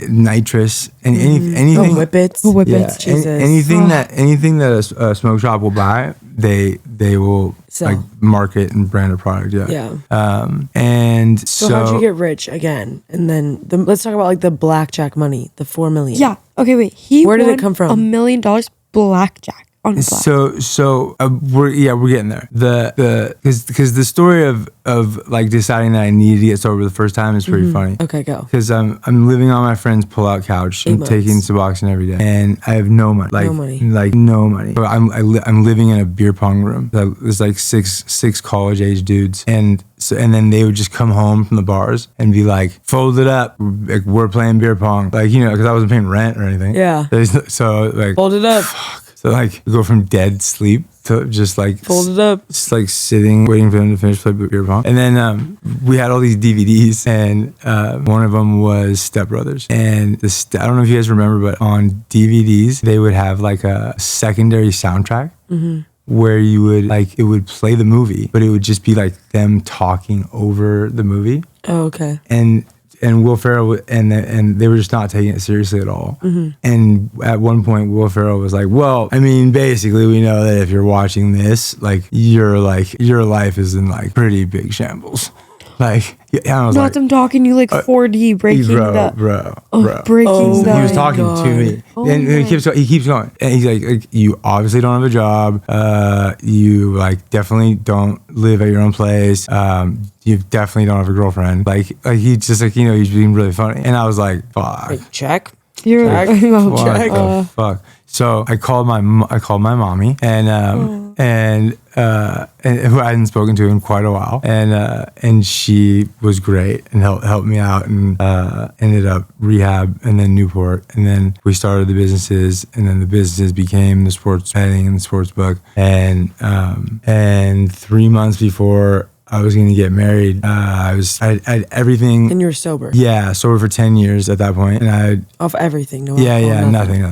nitrous and anything. Whippets. Yeah, Jesus. anything that a smoke shop will buy, they will Sell. like market and brand a product. Yeah. Yeah. And So how'd you get rich again? And then let's talk about like the blackjack money, the $4 million. Yeah. Okay, wait. Where did it won come from? $1 million blackjack on black. So we're getting there. Because the story of like deciding that I needed to get sober the first time is pretty funny. Okay, go. Because I'm living on my friend's pull-out couch. 8 I'm months. taking Suboxone every day, and I have no money. No money. Like no money. So I'm living in a beer pong room. There's like six college age dudes, and then they would just come home from the bars and be like, "Fold it up. Like, we're playing beer pong." Like, you know, because I wasn't paying rent or anything. Yeah. So like, Fold it up. so like go from dead sleep to just like Fold it up. just like sitting waiting for them to finish play beer pong. And then we had all these DVDs, and one of them was Step Brothers. And I don't know if you guys remember, but on DVDs they would have like a secondary soundtrack. Where you would like, it would play the movie, but it would just be like them talking over the movie. Oh, okay. And Will Ferrell and they were just not taking it seriously at all. And at one point, Will Ferrell was like, "Well, I mean, basically, we know that if you're watching this, like your life is in like pretty big shambles." Like, I was Not like, them talking you like 4D breaking bro. breaking He was the talking God. to me, and he keeps going, and he's like, "You obviously don't have a job. You like definitely don't live at your own place. You definitely don't have a girlfriend." Like he's just like, you know, he's being really funny, and I was like, "Fuck, Like, check. You're Jack. what Jack. the fuck?" So I called my mommy, and who I hadn't spoken to in quite a while, and she was great and helped me out, and ended up rehab and then Newport, and then we started the businesses, and then the businesses became the sports betting and the sports book, and 3 months before I was going to get married, I had everything. And you were sober. Yeah, sober for 10 years at that point, and I Off everything. No. yeah, alcohol, nothing,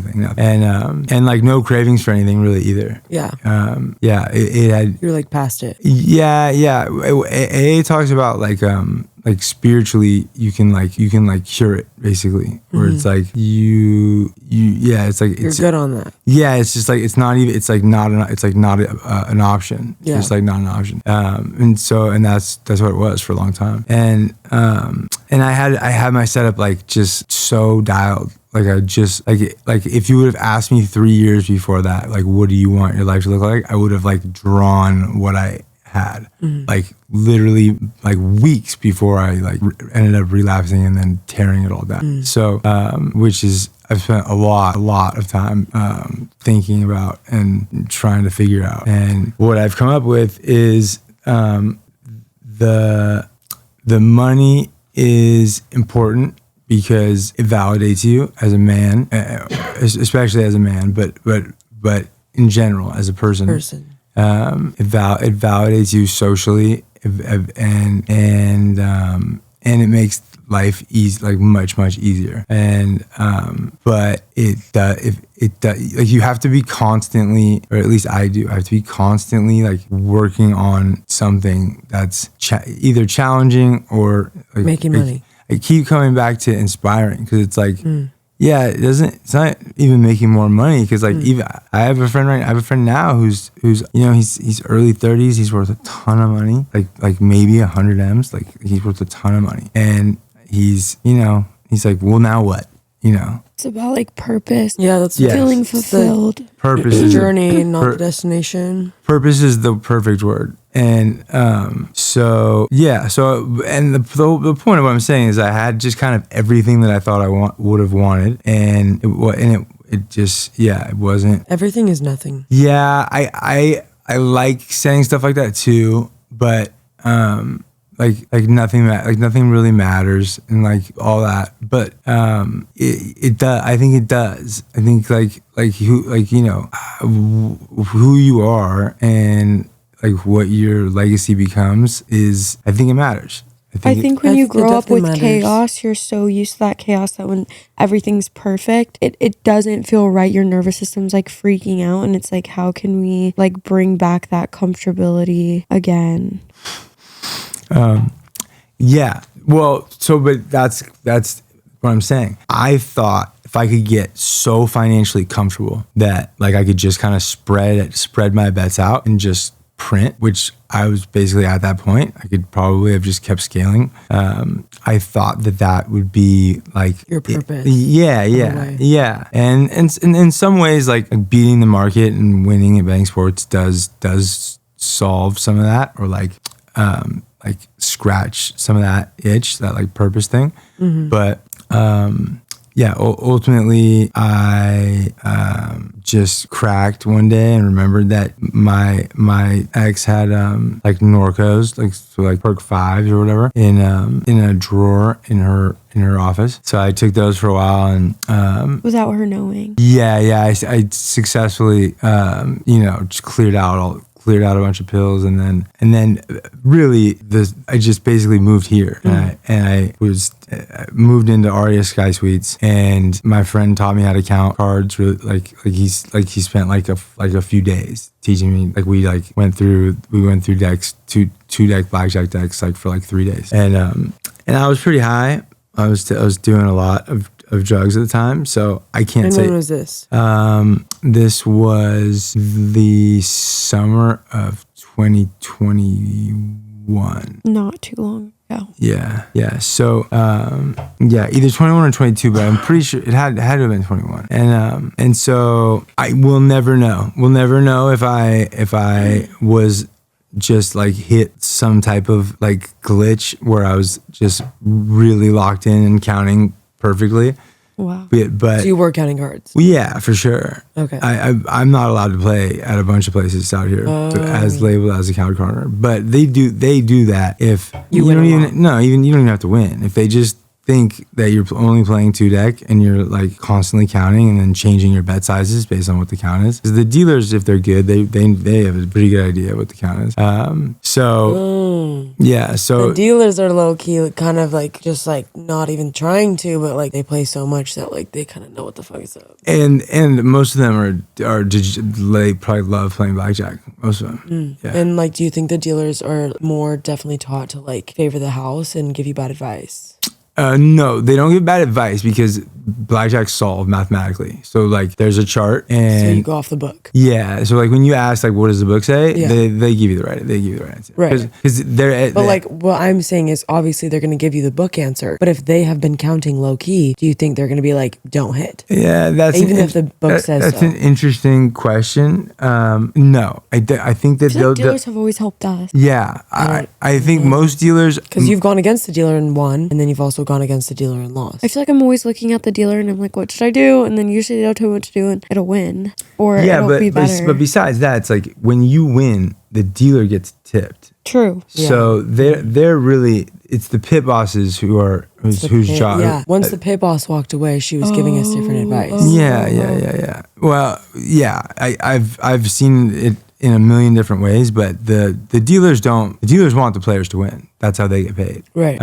and like no cravings for anything really either. Yeah. It had. You're like past it. Yeah. AA talks about like spiritually you can cure it basically, where it's like it's like You're good on that. yeah, it's just like it's not an option. Yeah. It's like not an option. And that's what it was for a long time. And I had my setup like just so dialed. Like I just like if you would have asked me 3 years before that, like what do you want your life to look like, I would have like drawn what I had, like literally like weeks before I like ended up relapsing and then tearing it all down. So which is, I've spent a lot of time thinking about and trying to figure out. And what I've come up with is the money is important because it validates you as a man, especially as a man, but in general as a person. It validates you socially, and it makes life easy, like much easier. And but like you have to be constantly, or at least I do, I have to be constantly like working on something that's either challenging or like, making money. I keep coming back to inspiring, because it's like. Yeah, it's not even making more money, because like even I have a friend now who's you know, he's early 30s, he's worth a ton of money, like maybe 100 M's, like he's worth a ton of money, and he's like, well, now what, you know? It's about like purpose. Yeah, that's feeling fulfilled. Purpose the is journey, not the destination. Purpose is the perfect word. And so the point of what I'm saying is I had just kind of everything that I thought I would have wanted, and it wasn't. Everything is nothing. Yeah, I like saying stuff like that too, but like nothing really matters and like all that, but it does. I think it does. I think who you are and like what your legacy becomes is, I think it matters. I think when you grow up with matters. chaos, you're so used to that chaos that when everything's perfect, it doesn't feel right. Your nervous system's like freaking out, and it's like, how can we like bring back that comfortability again? Yeah. Well, but that's what I'm saying. I thought if I could get so financially comfortable that like I could just kind of spread my bets out and just print, which I was basically at that point, I could probably have just kept scaling. I thought that would be like your purpose. Yeah. And in some ways, like beating the market and winning at betting sports does solve some of that, or like scratch some of that itch, that like purpose thing. Mm-hmm. But ultimately I just cracked one day and remembered that my ex had like Norcos, like perk 5s or whatever in a drawer in her office. So I took those for a while, and without her knowing. I successfully just cleared out a bunch of pills, and then really I just basically moved here, and I moved into Aria Sky Suites, and my friend taught me how to count cards. Really, he spent like a few days teaching me. Like we went through decks, two deck blackjack decks, like for like 3 days, and I was pretty high. I was doing a lot of drugs at the time, so I can't say. And when was this? This was the summer of 2021. Not too long ago. Yeah. So, either 21 or 22, but I'm pretty sure it had to have been 21. And so I will never know. We'll never know if I was just like hit some type of like glitch where I was just really locked in and counting perfectly. Wow. But so you were counting cards? Well, yeah, for sure. Okay. I'm not allowed to play at a bunch of places out here as labeled as a count corner, but they do that if you don't even have to win. If they just think that you're only playing 2 deck and you're like constantly counting and then changing your bet sizes based on what the count is. Because the dealers, if they're good, they have a pretty good idea what the count is. So the dealers are low key, kind of like just like not even trying to, but like they play so much that like they kind of know what the fuck is up. And most of them they probably love playing blackjack. Most of them. Yeah. And like, do you think the dealers are more definitely taught to like favor the house and give you bad advice? No, they don't give bad advice because blackjack's solved mathematically. So like there's a chart, and so you go off the book. Yeah. So like when you ask like what does the book say, they give you the right answer. Right. Because like what I'm saying is obviously they're going to give you the book answer. But if they have been counting low key, do you think they're going to be like, don't hit? Yeah, if the book says that's so. an interesting question. No, I think that dealers have always helped us. Yeah, I think most dealers, because you've gone against the dealer and won, and then you've also gone against the dealer and lost. I feel like I'm always looking at the dealer and I'm like, what should I do? And then usually they'll tell me what to do and it'll win, or it'll be better. But besides that, it's like when you win, the dealer gets tipped. True. So they're really, it's the pit bosses whose job. Yeah. Once the pit boss walked away, she was giving us different advice. Yeah. Well, yeah, I've seen it in a million different ways, but the dealers don't. The dealers want the players to win. That's how they get paid. Right.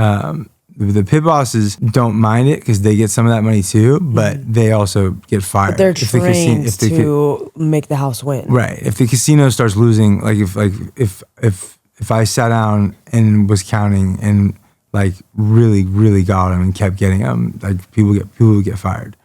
The pit bosses don't mind it because they get some of that money too, but they also get fired. But they're trained to make the house win. Right. If the casino starts losing, if I sat down and was counting and like really got them and kept getting them, like people would get fired.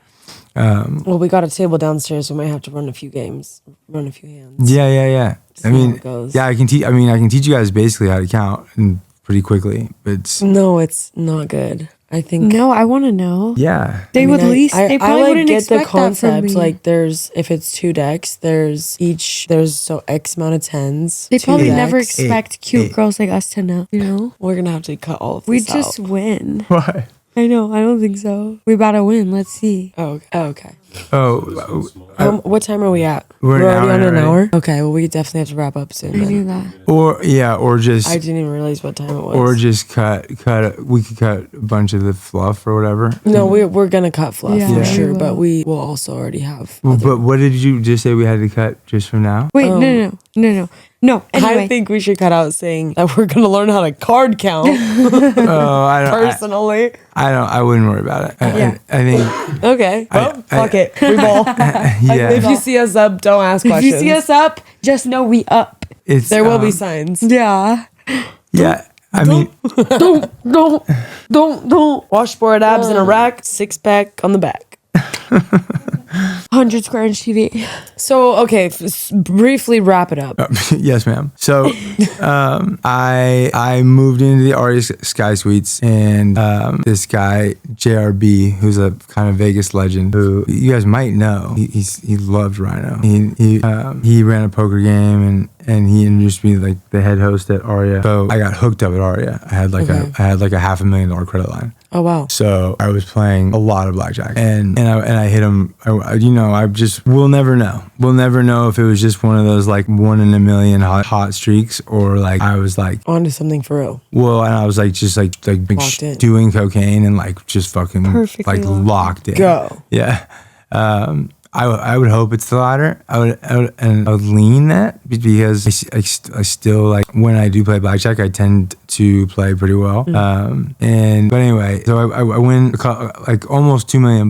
Well, we got a table downstairs. We might have to run a few games, run a few hands. Yeah. See how it goes. I can teach you guys basically how to count and pretty quickly, but no, it's not good. I think No, I want to know. Yeah. They would least. They probably like, wouldn't get expect the concept. that from me. Like there's if it's 2 decks, there's so X amount of tens. They 2 probably decks. never expect cute eight. girls like us to know. You know, We're gonna have to cut all of we this just out. win. Why? I know. I don't think so. We about to win. Let's see. Oh, okay. Oh, What time are we at? We're an already hour on in an already. hour. Okay, well we definitely have to wrap up soon. I Then. knew that. or just I didn't even realize what time it was. or just cut. We could cut a bunch of the fluff or whatever. No, we're gonna cut fluff Yeah, for we sure, will. but we will also already have. Well, other- but what did you just say we had to cut just from now? Wait, no. Anyway, I think we should cut out saying that we're gonna learn how to card count Oh, I don't. personally. I wouldn't worry about it. Yeah. I think. Okay, well, fuck it. We ball. Yeah. If you see us up, don't ask if questions. you see us up, just know we up. It's there will be signs. Yeah. Yeah. I mean, Don't. Washboard abs in a rack, 6-pack on the back. 100 square inch TV. So, okay, briefly wrap it up. yes, ma'am. So, I moved into the Aria Sky Suites, and this guy JRB, who's a kind of Vegas legend, who you guys might know. He loved Rhino. He ran a poker game, and he introduced me to, like, the head host at Aria. So I got hooked up at Aria. I had like a $500,000 credit line. Oh, wow. So I was playing a lot of blackjack, and I hit him. I just we'll never know. We'll never know if it was just one of those like 1 in a million hot streaks, or like I was like On to something for real. well, and I was like just like Locked in. doing cocaine and like just fucking Perfectly like locked locked in. Go. Yeah. I would hope it's the latter. I would lean that because I still like when I do play blackjack, I tend to play pretty well. But anyway, so I win like almost $2 million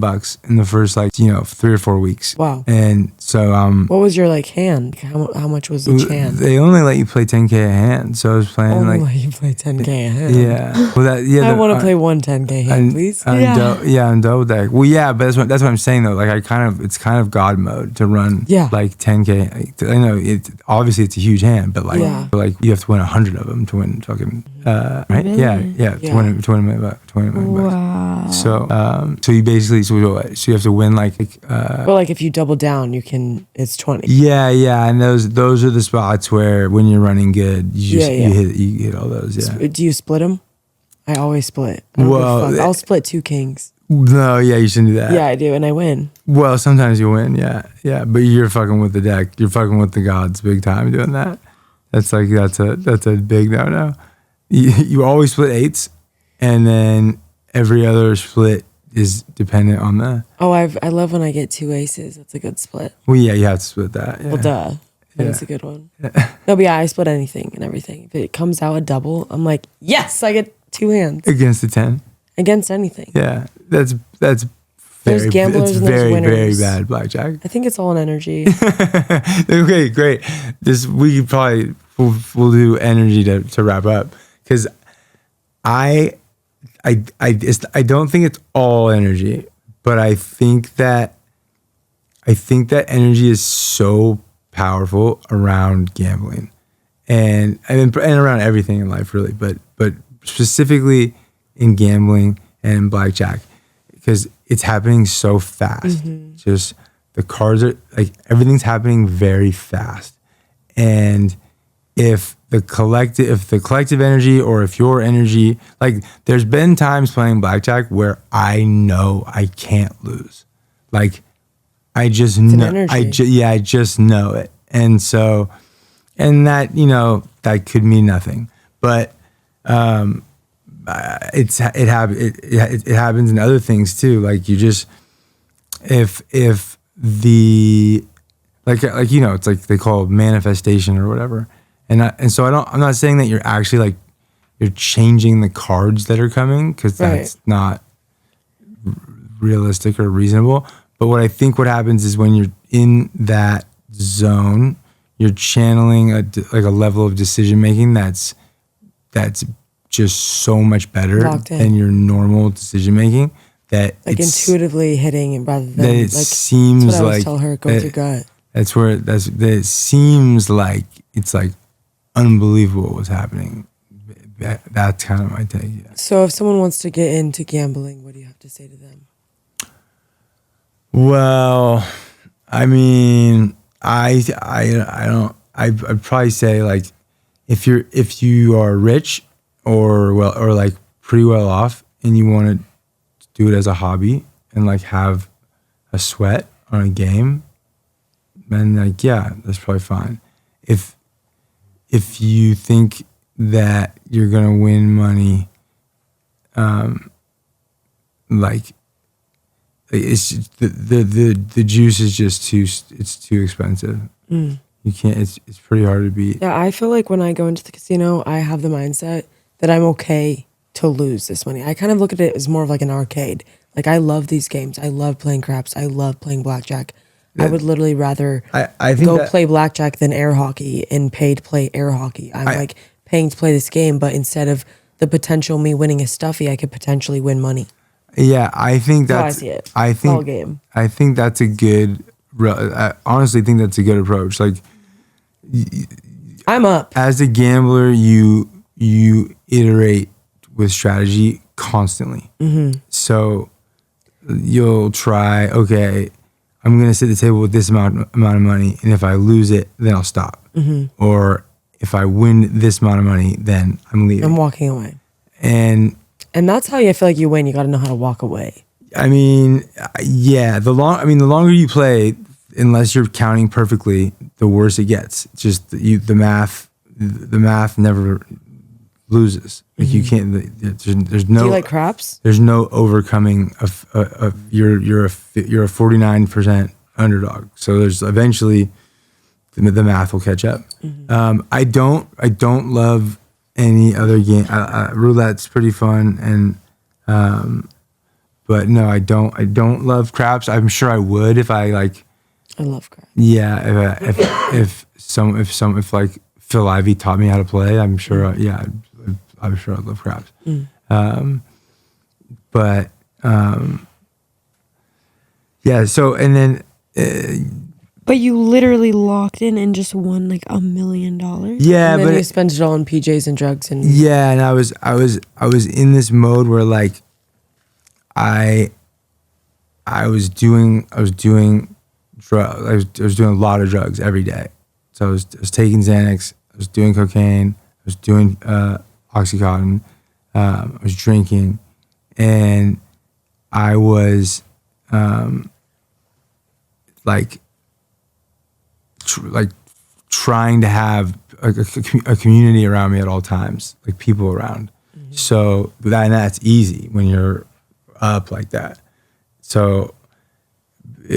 in the first 3 or 4 weeks. Wow. And so What was your like hand? How much was each hand? they only let you play 10K a hand, so I was playing Only like let you play 10K a hand. yeah. Well, I want to play one 10K hand, please. On double deck. Well, yeah, but that's what I'm saying though. Like it's kind of God mode to run like 10K. I know obviously it's a huge hand, but like Yeah. you have to win 100 of them to win fucking right? Yeah. To win $20 million. Wow. So you basically so you have to win like But like if you double down, it's 20. yeah, and those are the spots where when you're running good, you hit all those. Yeah. Do you split them? I always split. I don't give a Well, fuck. I'll split 2 kings. No, yeah, you shouldn't do that. Yeah, I do, and I win. Well, sometimes you win, yeah, but you're fucking with the deck. You're fucking with the gods big time doing that. That's a big no. You always split 8s, and then every other split is dependent on the. Oh, I love when I get 2 aces. That's a good split. Well, yeah, you have to split that. Yeah. Well, duh. But Yeah. it's a good one. No, but yeah, I split anything and everything. If it comes out a double, I'm like, yes, I get 2 hands Against the 10. against anything. Yeah, that's There's very. gamblers It's and there's very winners. very bad blackjack. I think it's all an energy. Okay, great. We could probably we'll do energy to wrap up because I don't think it's all energy, but I think that energy is so powerful around gambling and around everything in life really, but specifically in gambling and in blackjack because it's happening so fast. Just the cards are like everything's happening very fast, and if the collective energy or if your energy, like there's been times playing blackjack where I know I can't lose. Like I just know, I just know it. And so, and that, that could mean nothing, but, it happens in other things too. Like you just, if the, like, it's like they call it manifestation or whatever. And so I'm not saying that you're actually like, you're changing the cards that are coming because that's not realistic or reasonable. But what I think what happens is when you're in that zone, you're channeling a level of decision making that's just so much better than your normal decision making. That like intuitively hitting rather than that it like seems that's what I like always tell her, go with your gut. That's where that it seems like it's like unbelievable what's happening that's kind of my take. Yeah. So if someone wants to get into gambling, what do you have to say to them? Well, I mean, I'd probably say like if you are rich or like pretty well off and you want to do it as a hobby and like have a sweat on a game, then like yeah, that's probably fine. If you think that you're gonna win money, like it's the juice is just too expensive. You can't. It's pretty hard to beat. Yeah, I feel like when I go into the casino, I have the mindset that I'm okay to lose this money. I kind of look at it as more of like an arcade. Like I love these games. I love playing craps. I love playing blackjack. I would literally rather I think go play blackjack than air hockey and pay to play air hockey. I'm like paying to play this game, but instead of the potential me winning a stuffy, I could potentially win money. Yeah, I think that's. I see it. I It's all think. game. I think that's a good. I honestly think that's a good approach. Like I'm up. as a gambler, you iterate with strategy constantly. So you'll try. Okay, I'm gonna sit at the table with this amount of money, and if I lose it, then I'll stop. Or if I win this amount of money, then I'm leaving. I'm walking away. And And that's how I feel like you win. You got to know how to walk away. I mean, yeah, the longer you play, unless you're counting perfectly, the worse it gets. Just the math never loses. Like you can't. There's no. Do you like craps? There's no overcoming of you're a 49% underdog. So there's eventually the math will catch up. I don't love any other game. Roulette's pretty fun, and but no, I don't love craps. I'm sure I would if I like. I love craps. Yeah, if like Phil Ivey taught me how to play, I'm sure. I'm sure I'd love craps. But yeah. So and then. But you literally locked in and just won like $1 million. Yeah, And then but you spent it all on PJs and drugs and yeah, and I was in this mode where like I was doing drug. I was doing a lot of drugs every day. So I was taking Xanax. I was doing cocaine. I was doing Oxycontin. I was drinking, and I was like trying to have a community around me at all times, like people around. So that's easy when you're up like that. So but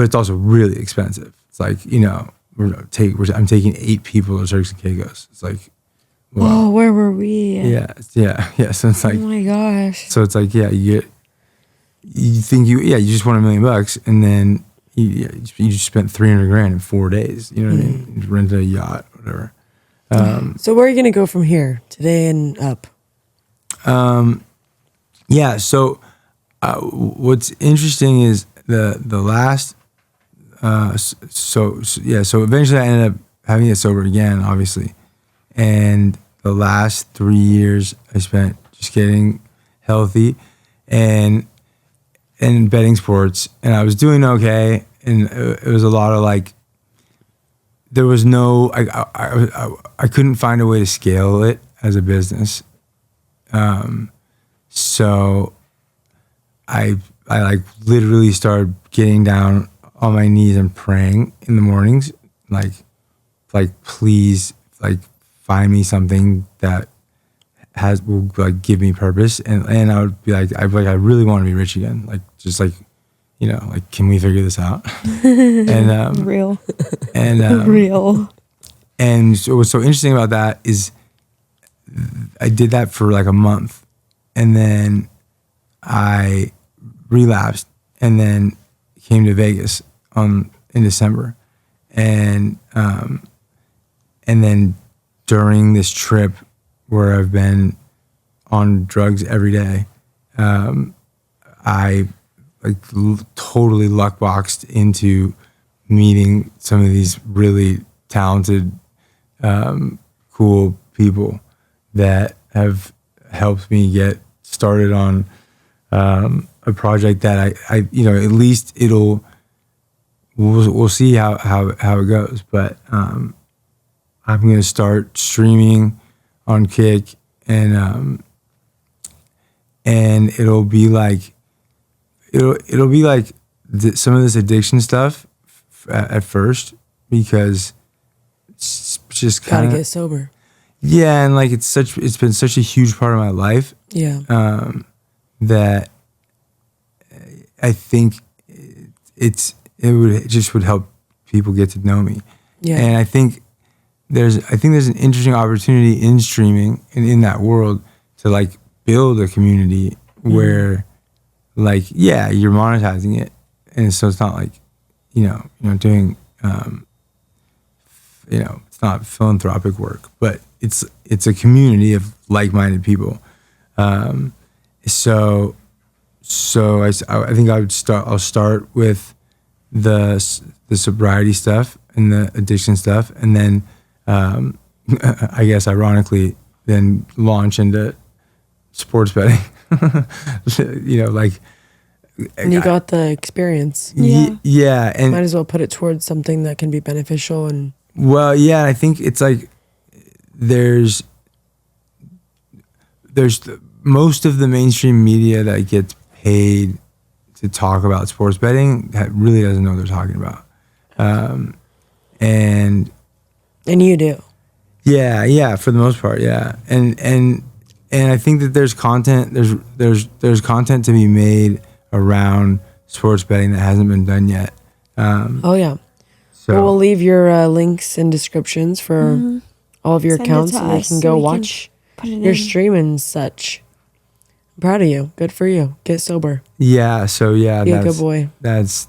it's also really expensive. It's like, I'm taking 8 people to Turks and Caicos. It's like, Oh, where were we? yeah. So it's like, Oh my gosh. so it's like, yeah, you think you just won $1 million, and then you just spent $300,000 in 4 days. You know what I mean? You rented a yacht, whatever. So where are you gonna go from here today and up? Yeah. So what's interesting is the last. So eventually I ended up having to get sober again, obviously, and the last 3 years I spent just getting healthy and betting sports, and I was doing okay, and it was a lot of like. There was no, I couldn't find a way to scale it as a business. So I like literally started getting down on my knees and praying in the mornings, like please, like find me something that will like give me purpose, and I would be like, I really want to be rich again, like just like, like, can we figure this out? And Real. and Real. And so what's so interesting about that is I did that for like a month, and then I relapsed, and then came to Vegas in December, and then during this trip where I've been on drugs every day, I totally luck boxed into meeting some of these really talented cool people that have helped me get started on a project that I at least we'll see how it goes. But I'm going to start streaming on Kick, and it'll be like some of this addiction stuff at first, because it's just kind Gotta of get sober. yeah, and like it's been such a huge part of my life. Yeah. That I think it would help people get to know me. Yeah. And I think there's an interesting opportunity in streaming and in that world to like build a community where like, yeah, you're monetizing it. And so it's not like, doing, it's not philanthropic work, but it's a community of like-minded people. So I think I'll start with the sobriety stuff and the addiction stuff, and then I guess ironically then launch into sports betting. And you got the experience. Yeah, and Might as well put it towards something that can be beneficial. And well, yeah, I think it's like there's most of the mainstream media that gets paid to talk about sports betting that really doesn't know what they're talking about. And you do. Yeah, for the most part, yeah. And I think that there's content to be made around sports betting that hasn't been done yet. Oh yeah. So Well, we'll leave your links and descriptions for all of your Send it accounts, to so they us can so go we can watch put it your in. stream and such. I'm proud of you. Good for you. Get sober. yeah, Be a good that's boy. that's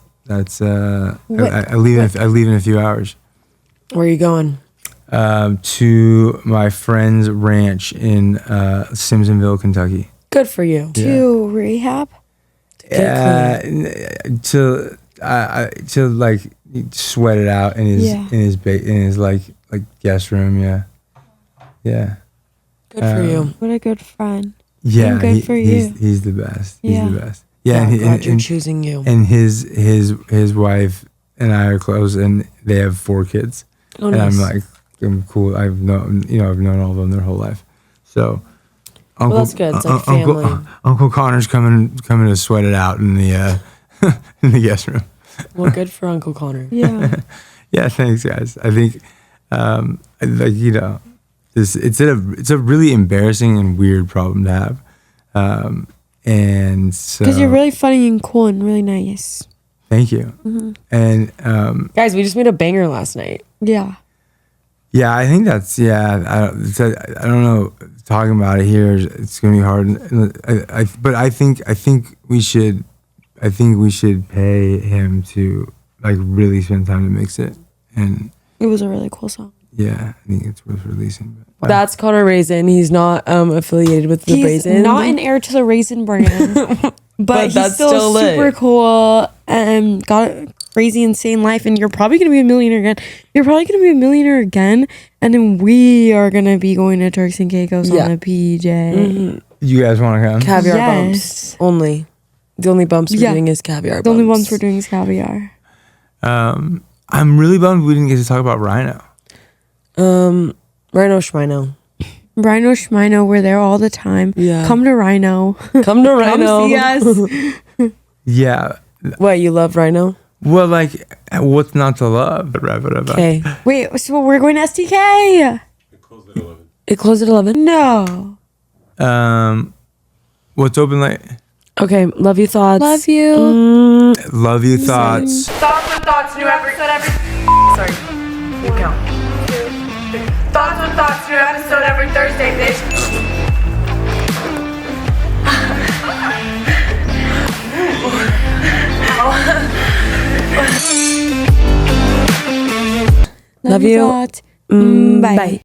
What- I leave in a few hours. Where are you going? To my friend's ranch in Simpsonville, Kentucky. Good for you. To rehab. To like sweat it out in his Yeah. in his like guest room. Yeah. Good for you. What a good friend. Yeah, good for you. He's the best. He's Yeah. the best. Yeah, Yeah, glad you're choosing you. and his wife and I are close, and they have 4 kids. Oh, And nice. I'm cool. I've known all of them their whole life. So, that's good. It's like family. Uncle Connor's coming to sweat it out in the in the guest room. Well, good for Uncle Connor. Yeah. Yeah, thanks, guys. I think, it's a really embarrassing and weird problem to have, and so Because you're really funny and cool and really nice. thank you. And Guys, we just made a banger last night. Yeah. yeah, I think that's I don't know. Talking about it here, it's gonna be hard. But I think we should pay him to like really spend time to mix it, and It was a really cool song. yeah, I think it's worth releasing. But That's Connor Raisin. He's not affiliated with the He's Raisin. not an heir to the Raisin brand, but he's that's still, still lit. super cool and got a crazy insane life. And you're probably gonna be a millionaire again. And then we are gonna be going to Turks and Caicos Yeah. on a PJ. you guys want to come? Caviar Yes. bumps only. The only bumps we're Yeah. doing is caviar bumps. The only ones we're doing is caviar. I'm really bummed we didn't get to talk about Rhino. Rhino Schmino. Rhino Schmino, we're there all the time. Yeah. Come to Rhino. Come to Rhino. Come see us. Yeah. What, you love Rhino? Well, like, what's not to love? Okay. Wait, so we're going to STK? It closed at 11? No. What's open late? Okay. Love you, Thoughts. Love you. Love you, Thoughts. Thoughts with Thoughts, new episode Sorry. You count. Thoughts with Thoughts, new episode every Thursday, bitch. Love you. Thoughts. Bye. Bye.